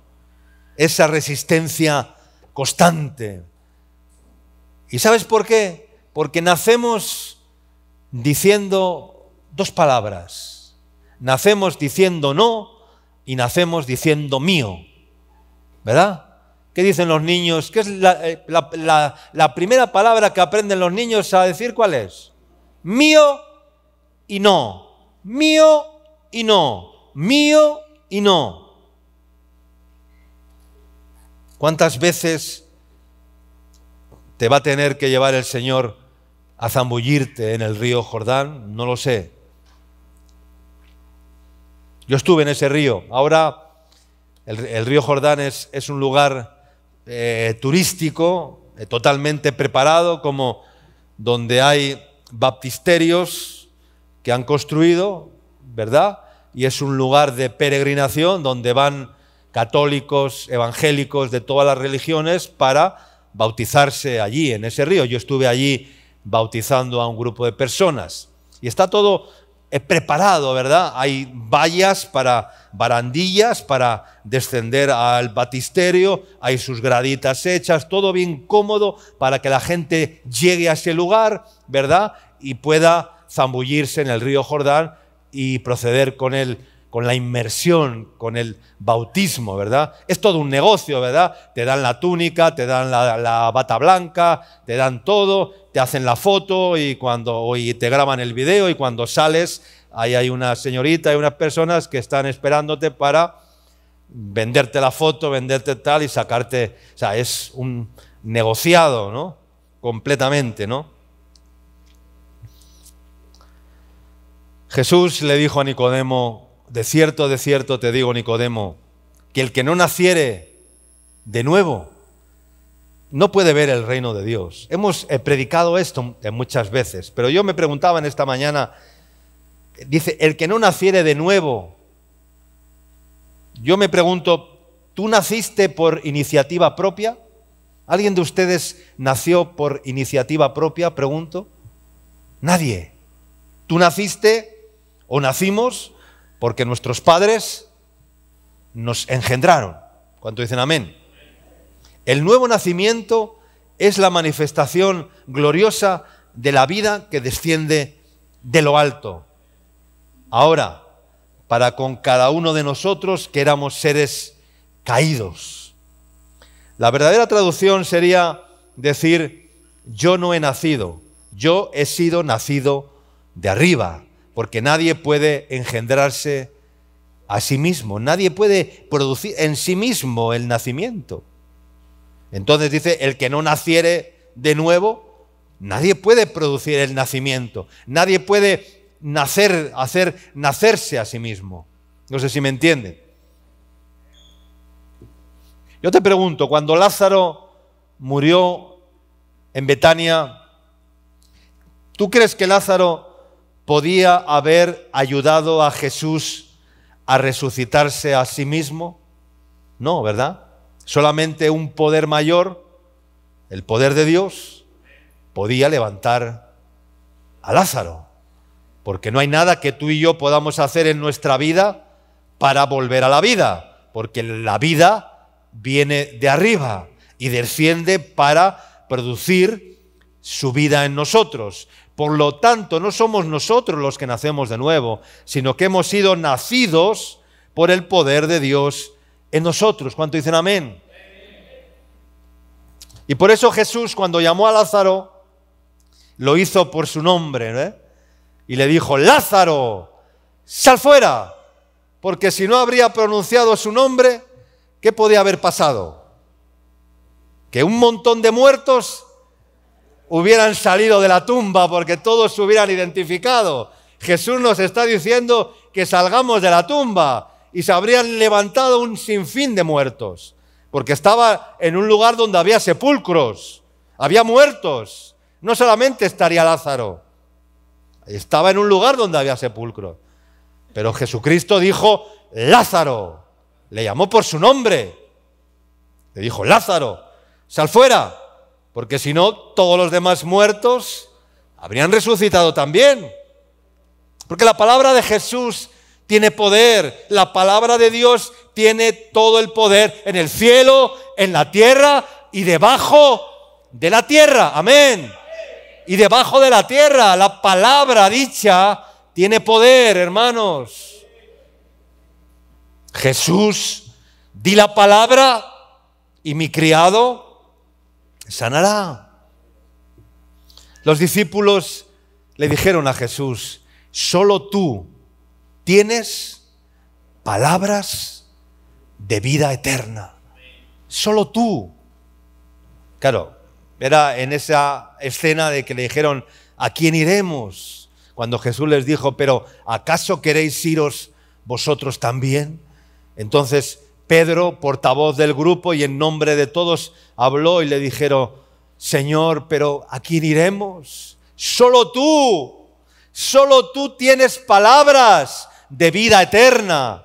Esa resistencia constante. ¿Y sabes por qué? Porque nacemos diciendo dos palabras. Nacemos diciendo no y nacemos diciendo mío. ¿Verdad? ¿Qué dicen los niños? ¿Qué es la primera palabra que aprenden los niños a decir? ¿Cuál es? Mío y no. Mío y no. Mío y no. ¿Cuántas veces te va a tener que llevar el Señor a zambullirte en el río Jordán? No lo sé. Yo estuve en ese río. Ahora el río Jordán es un lugar turístico, totalmente preparado, como donde hay baptisterios que han construido, ¿verdad? Y es un lugar de peregrinación donde van católicos, evangélicos de todas las religiones para bautizarse allí, en ese río. Yo estuve allí bautizando a un grupo de personas. Y está todo preparado, ¿verdad? Hay vallas barandillas para descender al baptisterio, hay sus graditas hechas, todo bien cómodo para que la gente llegue a ese lugar, ¿verdad? Y pueda zambullirse en el río Jordán y proceder con la inmersión, con el bautismo, ¿verdad? Es todo un negocio, ¿verdad? Te dan la túnica, te dan la bata blanca, te dan todo, te hacen la foto y te graban el video, y cuando sales, ahí hay una señorita y unas personas que están esperándote para venderte la foto, venderte tal y sacarte. O sea, es un negociado, ¿no? Completamente, ¿no? Jesús le dijo a Nicodemo: de cierto te digo, Nicodemo, que el que no naciere de nuevo no puede ver el reino de Dios. Hemos predicado esto muchas veces, pero yo me preguntaba en esta mañana, dice, el que no naciere de nuevo. Yo me pregunto, ¿tú naciste por iniciativa propia? ¿Alguien de ustedes nació por iniciativa propia? Pregunto. Nadie. Tú naciste o nacimos porque nuestros padres nos engendraron. ¿Cuánto dicen amén? El nuevo nacimiento es la manifestación gloriosa de la vida que desciende de lo alto. Ahora, para con cada uno de nosotros que éramos seres caídos. La verdadera traducción sería decir, yo no he nacido, yo he sido nacido de arriba, porque nadie puede engendrarse a sí mismo, nadie puede producir en sí mismo el nacimiento. Entonces dice, el que no naciere de nuevo, nadie puede producir el nacimiento, nadie puede hacer nacerse a sí mismo. No sé si me entienden. Yo te pregunto, cuando Lázaro murió en Betania, ¿tú crees que Lázaro podía haber ayudado a Jesús a resucitarse a sí mismo? No, ¿verdad? Solamente un poder mayor, el poder de Dios, podía levantar a Lázaro. porque no hay nada que tú y yo podamos hacer en nuestra vida para volver a la vida, porque la vida viene de arriba y desciende para producir su vida en nosotros. Por lo tanto, no somos nosotros los que nacemos de nuevo, sino que hemos sido nacidos por el poder de Dios en nosotros. ¿Cuánto dicen amén? Y por eso Jesús, cuando llamó a Lázaro, lo hizo por su nombre, y le dijo: Lázaro, sal fuera, porque si no habría pronunciado su nombre, ¿qué podía haber pasado? Que un montón de muertos hubieran salido de la tumba porque todos se hubieran identificado. Jesús nos está diciendo que salgamos de la tumba y se habrían levantado un sinfín de muertos, porque estaba en un lugar donde había sepulcros, había muertos. No solamente estaría Lázaro, estaba en un lugar donde había sepulcro. Pero Jesucristo dijo: Lázaro, le llamó por su nombre. Le dijo: Lázaro, sal fuera, porque si no, todos los demás muertos habrían resucitado también. Porque la palabra de Jesús tiene poder, la palabra de Dios tiene todo el poder en el cielo, en la tierra y debajo de la tierra. Amén. Y debajo de la tierra, la palabra dicha tiene poder, hermanos. Jesús, di la palabra y mi criado sanará. Los discípulos le dijeron a Jesús: solo tú tienes palabras de vida eterna. Solo tú. Claro, era en esa escena de que le dijeron: ¿a quién iremos? Cuando Jesús les dijo: ¿pero acaso queréis iros vosotros también? Entonces Pedro, portavoz del grupo y en nombre de todos, habló y le dijeron: Señor, ¿pero a quién iremos? Solo tú tienes palabras de vida eterna.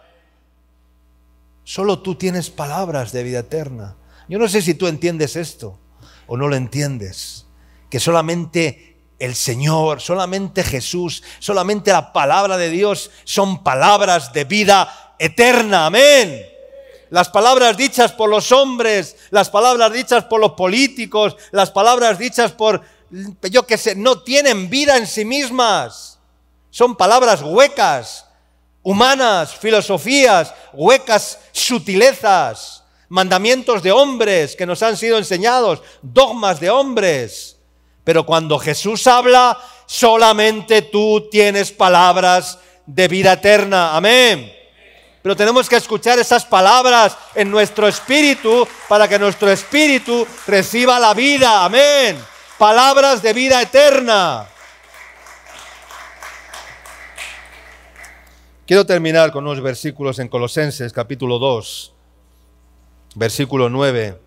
Solo tú tienes palabras de vida eterna. Yo no sé si tú entiendes esto o no lo entiendes, que solamente el Señor, solamente Jesús, solamente la palabra de Dios son palabras de vida eterna. Amén. Las palabras dichas por los hombres, las palabras dichas por los políticos, las palabras dichas por, yo qué sé, no tienen vida en sí mismas. Son palabras huecas, humanas, filosofías, huecas sutilezas, mandamientos de hombres que nos han sido enseñados, dogmas de hombres. Pero cuando Jesús habla, solamente tú tienes palabras de vida eterna. Amén. Pero tenemos que escuchar esas palabras en nuestro espíritu para que nuestro espíritu reciba la vida. Amén. Palabras de vida eterna. Quiero terminar con unos versículos en Colosenses, capítulo 2, versículo 9.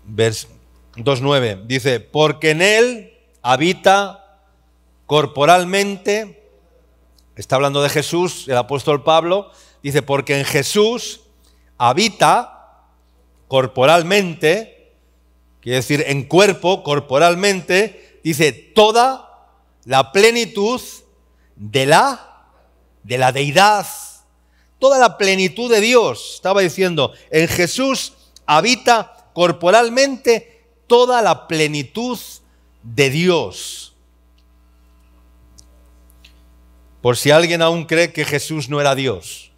2:9 dice: porque en él habita corporalmente, está hablando de Jesús, el apóstol Pablo, dice: porque en Jesús habita corporalmente, quiere decir en cuerpo, corporalmente, dice toda la plenitud de la deidad, toda la plenitud de Dios. Estaba diciendo, en Jesús habita corporalmente toda la plenitud de Dios. Por si alguien aún cree que Jesús no era Dios.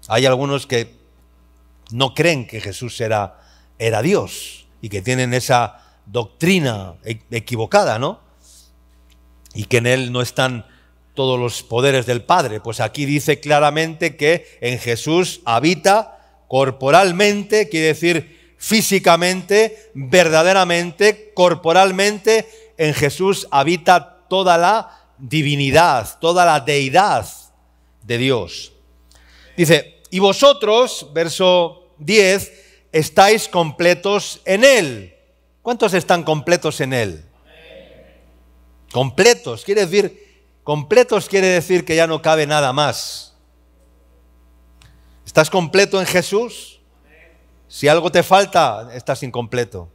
Hay algunos que no creen que Jesús era Dios y que tienen esa doctrina equivocada, ¿no? Y que en él no están todos los poderes del Padre. Pues aquí dice claramente que en Jesús habita corporalmente, quiere decir físicamente, verdaderamente, corporalmente, en Jesús habita toda la divinidad, toda la deidad de Dios. Dice: y vosotros, verso 10, estáis completos en Él. ¿Cuántos están completos en Él? Completos quiere decir que ya no cabe nada más. ¿Estás completo en Jesús? Si algo te falta, estás incompleto.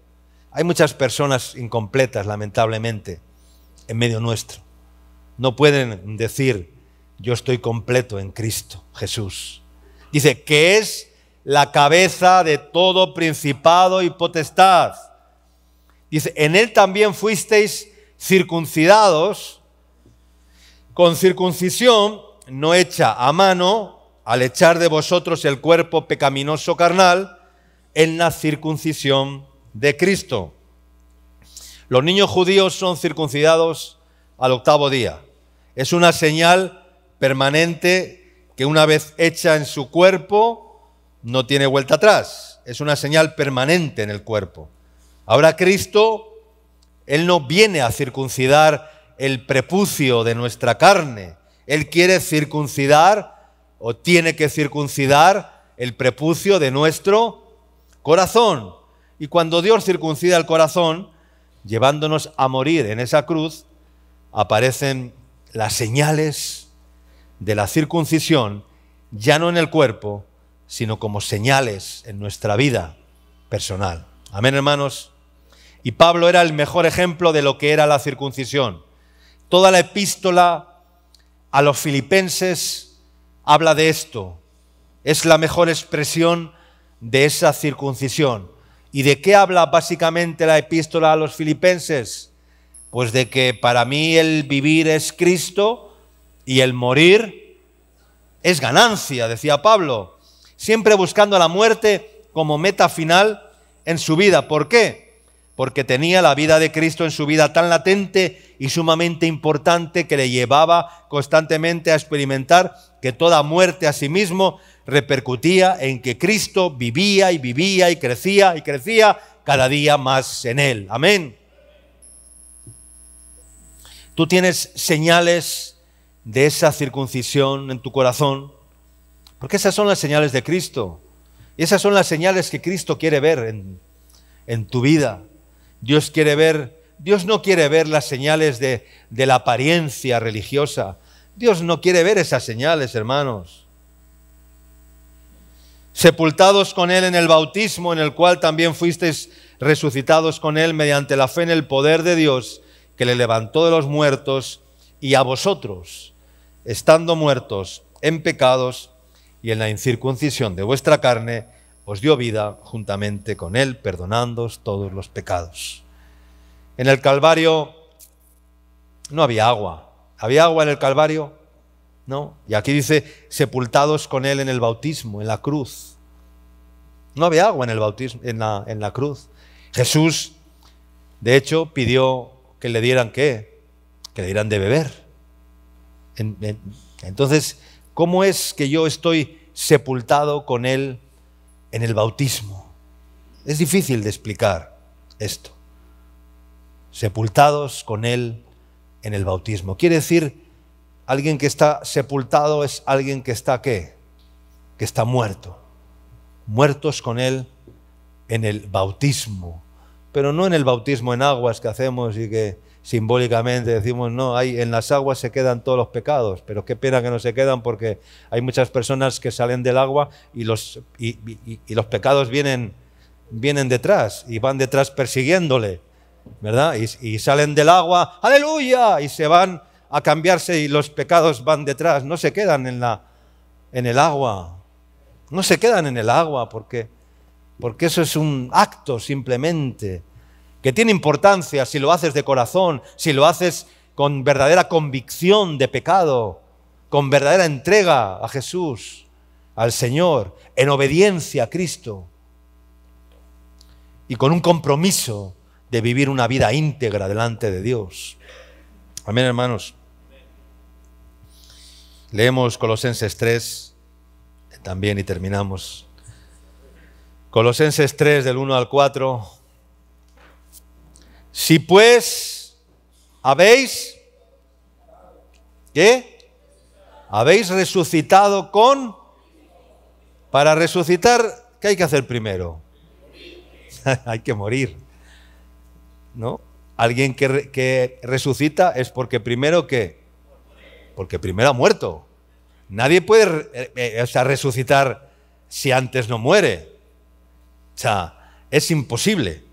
Hay muchas personas incompletas, lamentablemente, en medio nuestro. No pueden decir, yo estoy completo en Cristo Jesús. Dice, que es la cabeza de todo principado y potestad. Dice, en él también fuisteis circuncidados, con circuncisión no hecha a mano, al echar de vosotros el cuerpo pecaminoso carnal, en la circuncisión de Cristo. Los niños judíos son circuncidados al 8º día. Es una señal permanente que una vez hecha en su cuerpo no tiene vuelta atrás. Es una señal permanente en el cuerpo. Ahora Cristo, Él no viene a circuncidar el prepucio de nuestra carne. Él quiere circuncidar o tiene que circuncidar el prepucio de nuestro corazón. Y cuando Dios circuncida el corazón, llevándonos a morir en esa cruz, aparecen las señales de la circuncisión, ya no en el cuerpo, sino como señales en nuestra vida personal. Amén, hermanos. Y Pablo era el mejor ejemplo de lo que era la circuncisión. Toda la epístola a los filipenses habla de esto. Es la mejor expresión de esa circuncisión. ¿Y de qué habla básicamente la epístola a los filipenses? Pues de que para mí el vivir es Cristo y el morir es ganancia, decía Pablo, siempre buscando la muerte como meta final en su vida. ¿Por qué? Porque tenía la vida de Cristo en su vida tan latente y sumamente importante que le llevaba constantemente a experimentar que toda muerte a sí mismo repercutía en que Cristo vivía y vivía y crecía cada día más en Él. Amén. Tú tienes señales de esa circuncisión en tu corazón, porque esas son las señales de Cristo. Y esas son las señales que Cristo quiere ver en tu vida. Dios no quiere ver las señales de la apariencia religiosa. Dios no quiere ver esas señales, hermanos. Sepultados con Él en el bautismo, en el cual también fuisteis resucitados con Él mediante la fe en el poder de Dios, que le levantó de los muertos, y a vosotros, estando muertos en pecados y en la incircuncisión de vuestra carne, os dio vida juntamente con Él, perdonándoos todos los pecados. En el Calvario no había agua. ¿Había agua en el Calvario? No. Y aquí dice, sepultados con Él en el bautismo, en la cruz. No había agua en el bautismo, en la cruz. Jesús, de hecho, pidió que le dieran ¿qué? Que le dieran de beber. Entonces, ¿cómo es que yo estoy sepultado con Él en el bautismo? Es difícil de explicar esto. Sepultados con Él en el bautismo. Quiere decir, alguien que está sepultado es alguien que está ¿qué? Que está muerto. Muertos con Él en el bautismo. Pero no en el bautismo en aguas que hacemos y que simbólicamente decimos, no, en las aguas se quedan todos los pecados, pero qué pena que no se quedan, porque hay muchas personas que salen del agua y los pecados vienen detrás y van detrás persiguiéndole, ¿verdad? Y salen del agua, ¡aleluya! Y se van a cambiarse y los pecados van detrás, no se quedan en el agua, no se quedan en el agua porque eso es un acto simplemente que tiene importancia si lo haces de corazón, si lo haces con verdadera convicción de pecado, con verdadera entrega a Jesús, al Señor, en obediencia a Cristo y con un compromiso de vivir una vida íntegra delante de Dios. Amén, hermanos. Leemos Colosenses 3 también y terminamos. Colosenses 3 del 1 al 4. Si pues habéis, ¿qué? Habéis resucitado con... Para resucitar, ¿qué hay que hacer primero? Hay que morir, ¿no? Alguien que resucita es porque primero, ¿qué? Porque primero ha muerto. Nadie puede resucitar si antes no muere. O sea, es imposible.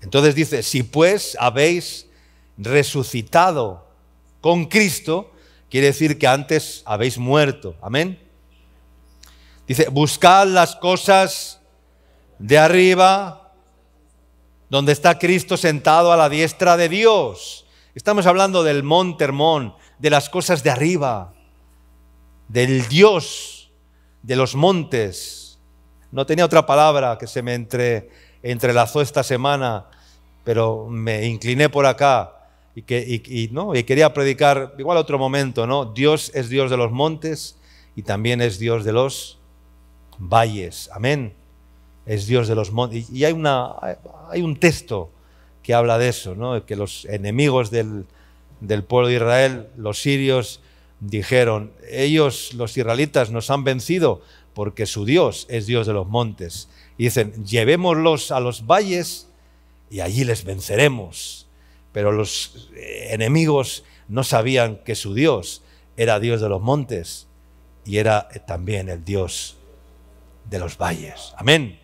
Entonces dice, si pues habéis resucitado con Cristo, quiere decir que antes habéis muerto. Amén. Dice, buscad las cosas de arriba, donde está Cristo sentado a la diestra de Dios. Estamos hablando del monte Hermón, de las cosas de arriba, del Dios de los montes. No tenía otra palabra que se me entrelazó esta semana, pero me incliné por acá y quería predicar igual a otro momento, ¿no? Dios es Dios de los montes y también es Dios de los valles. Amén. Es Dios de los montes. Y hay un texto que habla de eso, ¿no? Que los enemigos del pueblo de Israel, los sirios, dijeron, ellos, los israelitas, nos han vencido porque su Dios es Dios de los montes. Y dicen, llevémoslos a los valles y allí les venceremos. Pero los enemigos no sabían que su Dios era Dios de los montes y era también el Dios de los valles. Amén.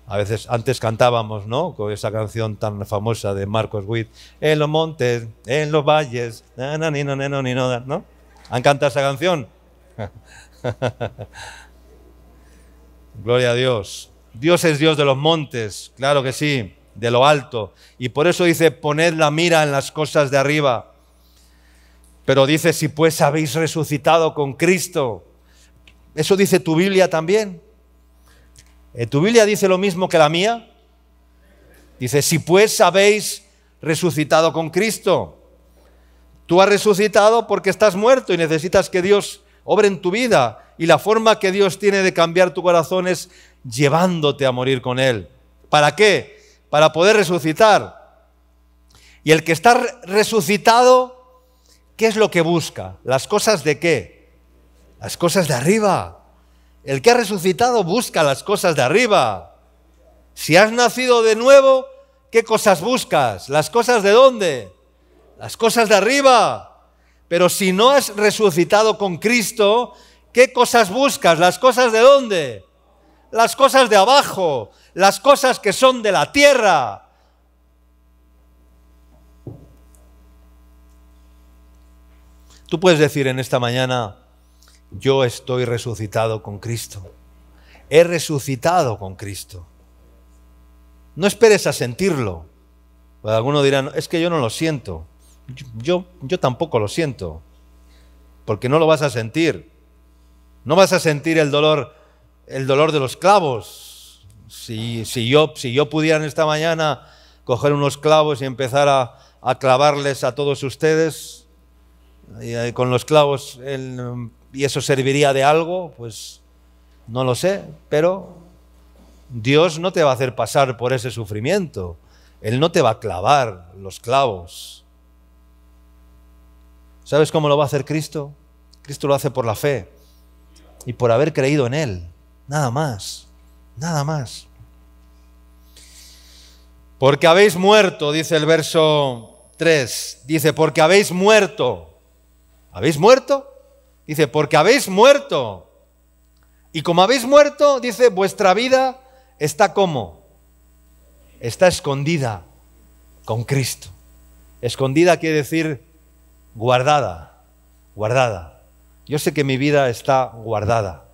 A veces antes cantábamos, ¿no? Con esa canción tan famosa de Marcos Witt, en los montes, en los valles, ¿no? ¿Han cantado esa canción? Gloria a Dios. Dios es Dios de los montes, claro que sí, de lo alto. Y por eso dice, poned la mira en las cosas de arriba. Pero dice, si pues habéis resucitado con Cristo. Eso dice tu Biblia también. ¿Tu Biblia dice lo mismo que la mía? Dice, si pues habéis resucitado con Cristo. Tú has resucitado porque estás muerto y necesitas que Dios obre en tu vida. Y la forma que Dios tiene de cambiar tu corazón es llevándote a morir con Él. ¿Para qué? Para poder resucitar. Y el que está resucitado, ¿qué es lo que busca? ¿Las cosas de qué? Las cosas de arriba. El que ha resucitado busca las cosas de arriba. Si has nacido de nuevo, ¿qué cosas buscas? ¿Las cosas de dónde? Las cosas de arriba. Pero si no has resucitado con Cristo, ¿qué cosas buscas? ¿Las cosas de dónde? Las cosas de abajo, las cosas que son de la tierra. Tú puedes decir en esta mañana, yo estoy resucitado con Cristo. He resucitado con Cristo. No esperes a sentirlo. Pues algunos dirán, es que yo no lo siento. Yo tampoco lo siento. Porque no lo vas a sentir. No vas a sentir el dolor de los clavos. Si yo pudiera en esta mañana coger unos clavos y empezar a clavarles a todos ustedes, y con los clavos y eso serviría de algo, pues no lo sé, pero Dios no te va a hacer pasar por ese sufrimiento. Él no te va a clavar los clavos. ¿Sabes cómo lo va a hacer Cristo? Cristo lo hace por la fe y por haber creído en Él. Nada más, nada más. Porque habéis muerto, dice el verso 3, dice, porque habéis muerto. ¿Habéis muerto? Dice, porque habéis muerto. Y como habéis muerto, dice, vuestra vida está ¿cómo? Está escondida con Cristo. Escondida quiere decir guardada, guardada. Yo sé que mi vida está guardada,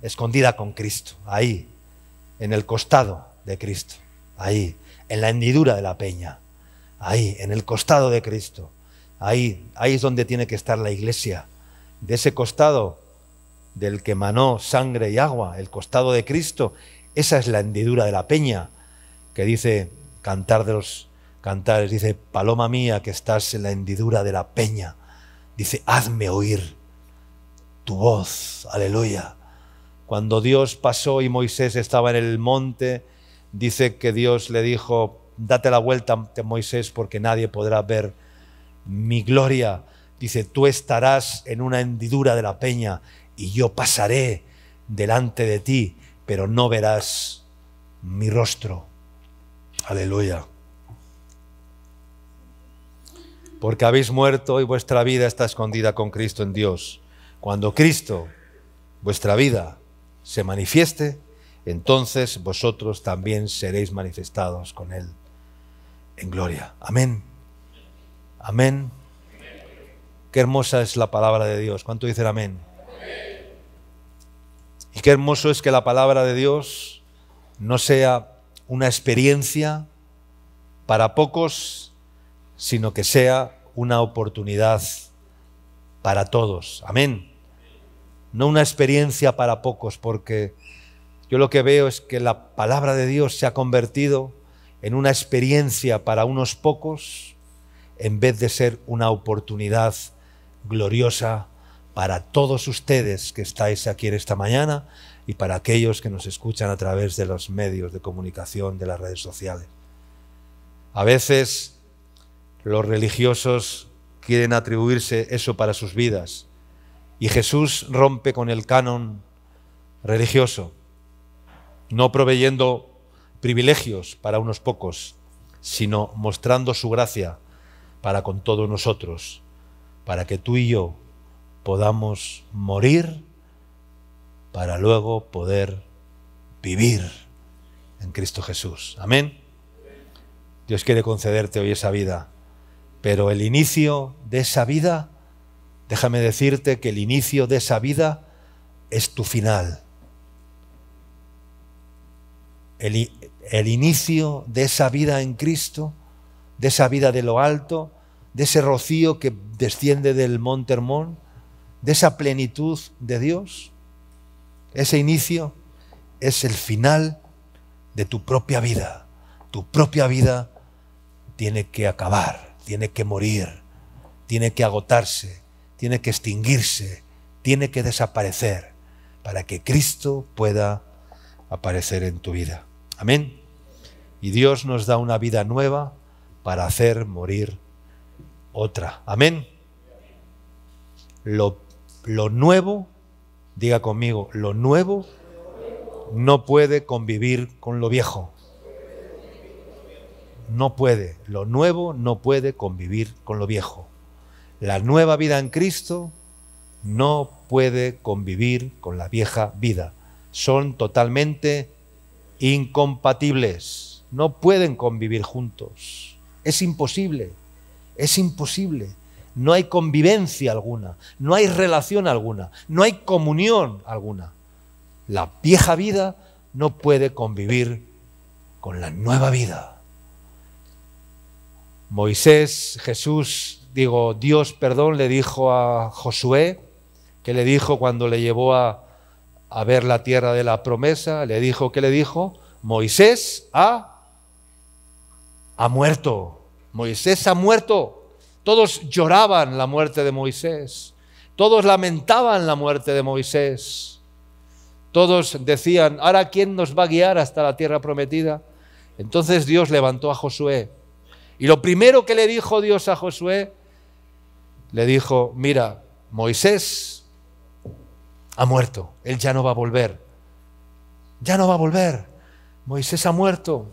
escondida con Cristo, ahí, en el costado de Cristo, ahí, en la hendidura de la peña, ahí, en el costado de Cristo, ahí es donde tiene que estar la iglesia. De ese costado del que manó sangre y agua, el costado de Cristo, esa es la hendidura de la peña, que dice Cantar de los Cantares, dice, paloma mía que estás en la hendidura de la peña, dice, hazme oír tu voz, aleluya. Cuando Dios pasó y Moisés estaba en el monte, dice que Dios le dijo, date la vuelta ante Moisés porque nadie podrá ver mi gloria. Dice, tú estarás en una hendidura de la peña y yo pasaré delante de ti, pero no verás mi rostro. Aleluya. Porque habéis muerto y vuestra vida está escondida con Cristo en Dios. Cuando Cristo, vuestra vida, se manifieste, entonces vosotros también seréis manifestados con Él en gloria. Amén. Amén. Qué hermosa es la palabra de Dios. ¿Cuánto dicen amén? Y qué hermoso es que la palabra de Dios no sea una experiencia para pocos, sino que sea una oportunidad para todos. Amén. No una experiencia para pocos, porque yo lo que veo es que la palabra de Dios se ha convertido en una experiencia para unos pocos, en vez de ser una oportunidad gloriosa para todos ustedes que estáis aquí en esta mañana y para aquellos que nos escuchan a través de los medios de comunicación, de las redes sociales. A veces los religiosos quieren atribuirse eso para sus vidas y Jesús rompe con el canon religioso, no proveyendo privilegios para unos pocos, sino mostrando su gracia para con todos nosotros, para que tú y yo podamos morir para luego poder vivir en Cristo Jesús. Amén. Dios quiere concederte hoy esa vida, pero el inicio de esa vida, déjame decirte que el inicio de esa vida es tu final. El inicio de esa vida en Cristo, de esa vida de lo alto, de ese rocío que desciende del Monte Hermón, de esa plenitud de Dios, ese inicio es el final de tu propia vida. Tu propia vida tiene que acabar, tiene que morir, tiene que agotarse, tiene que extinguirse, tiene que desaparecer para que Cristo pueda aparecer en tu vida. Amén. Y Dios nos da una vida nueva para hacer morir otra. Amén. Lo nuevo, diga conmigo, lo nuevo no puede convivir con lo viejo. No puede, lo nuevo no puede convivir con lo viejo. La nueva vida en Cristo no puede convivir con la vieja vida. Son totalmente incompatibles. No pueden convivir juntos. Es imposible, es imposible. No hay convivencia alguna, no hay relación alguna, no hay comunión alguna. La vieja vida no puede convivir con la nueva vida. Dios, le dijo a Josué, que le dijo cuando le llevó a ver la tierra de la promesa, ¿qué le dijo? Moisés ha muerto. Moisés ha muerto. Todos lloraban la muerte de Moisés. Todos lamentaban la muerte de Moisés. Todos decían, ¿ahora quién nos va a guiar hasta la tierra prometida? Entonces Dios levantó a Josué. Y lo primero que le dijo Dios a Josué, le dijo, mira, Moisés ha muerto, él ya no va a volver. Ya no va a volver. Moisés ha muerto,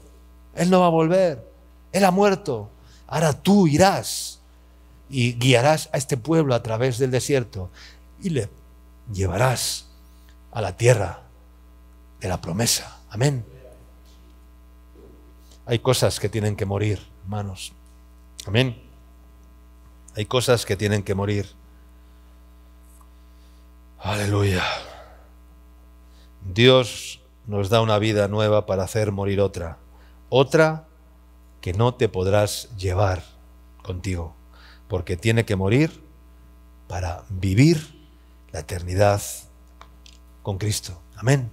él no va a volver. Él ha muerto. Ahora tú irás y guiarás a este pueblo a través del desierto y le llevarás a la tierra de la promesa. Amén. Hay cosas que tienen que morir, hermanos. Amén. Hay cosas que tienen que morir. Aleluya. Dios nos da una vida nueva para hacer morir otra. Otra que no te podrás llevar contigo, porque tiene que morir para vivir la eternidad con Cristo. Amén.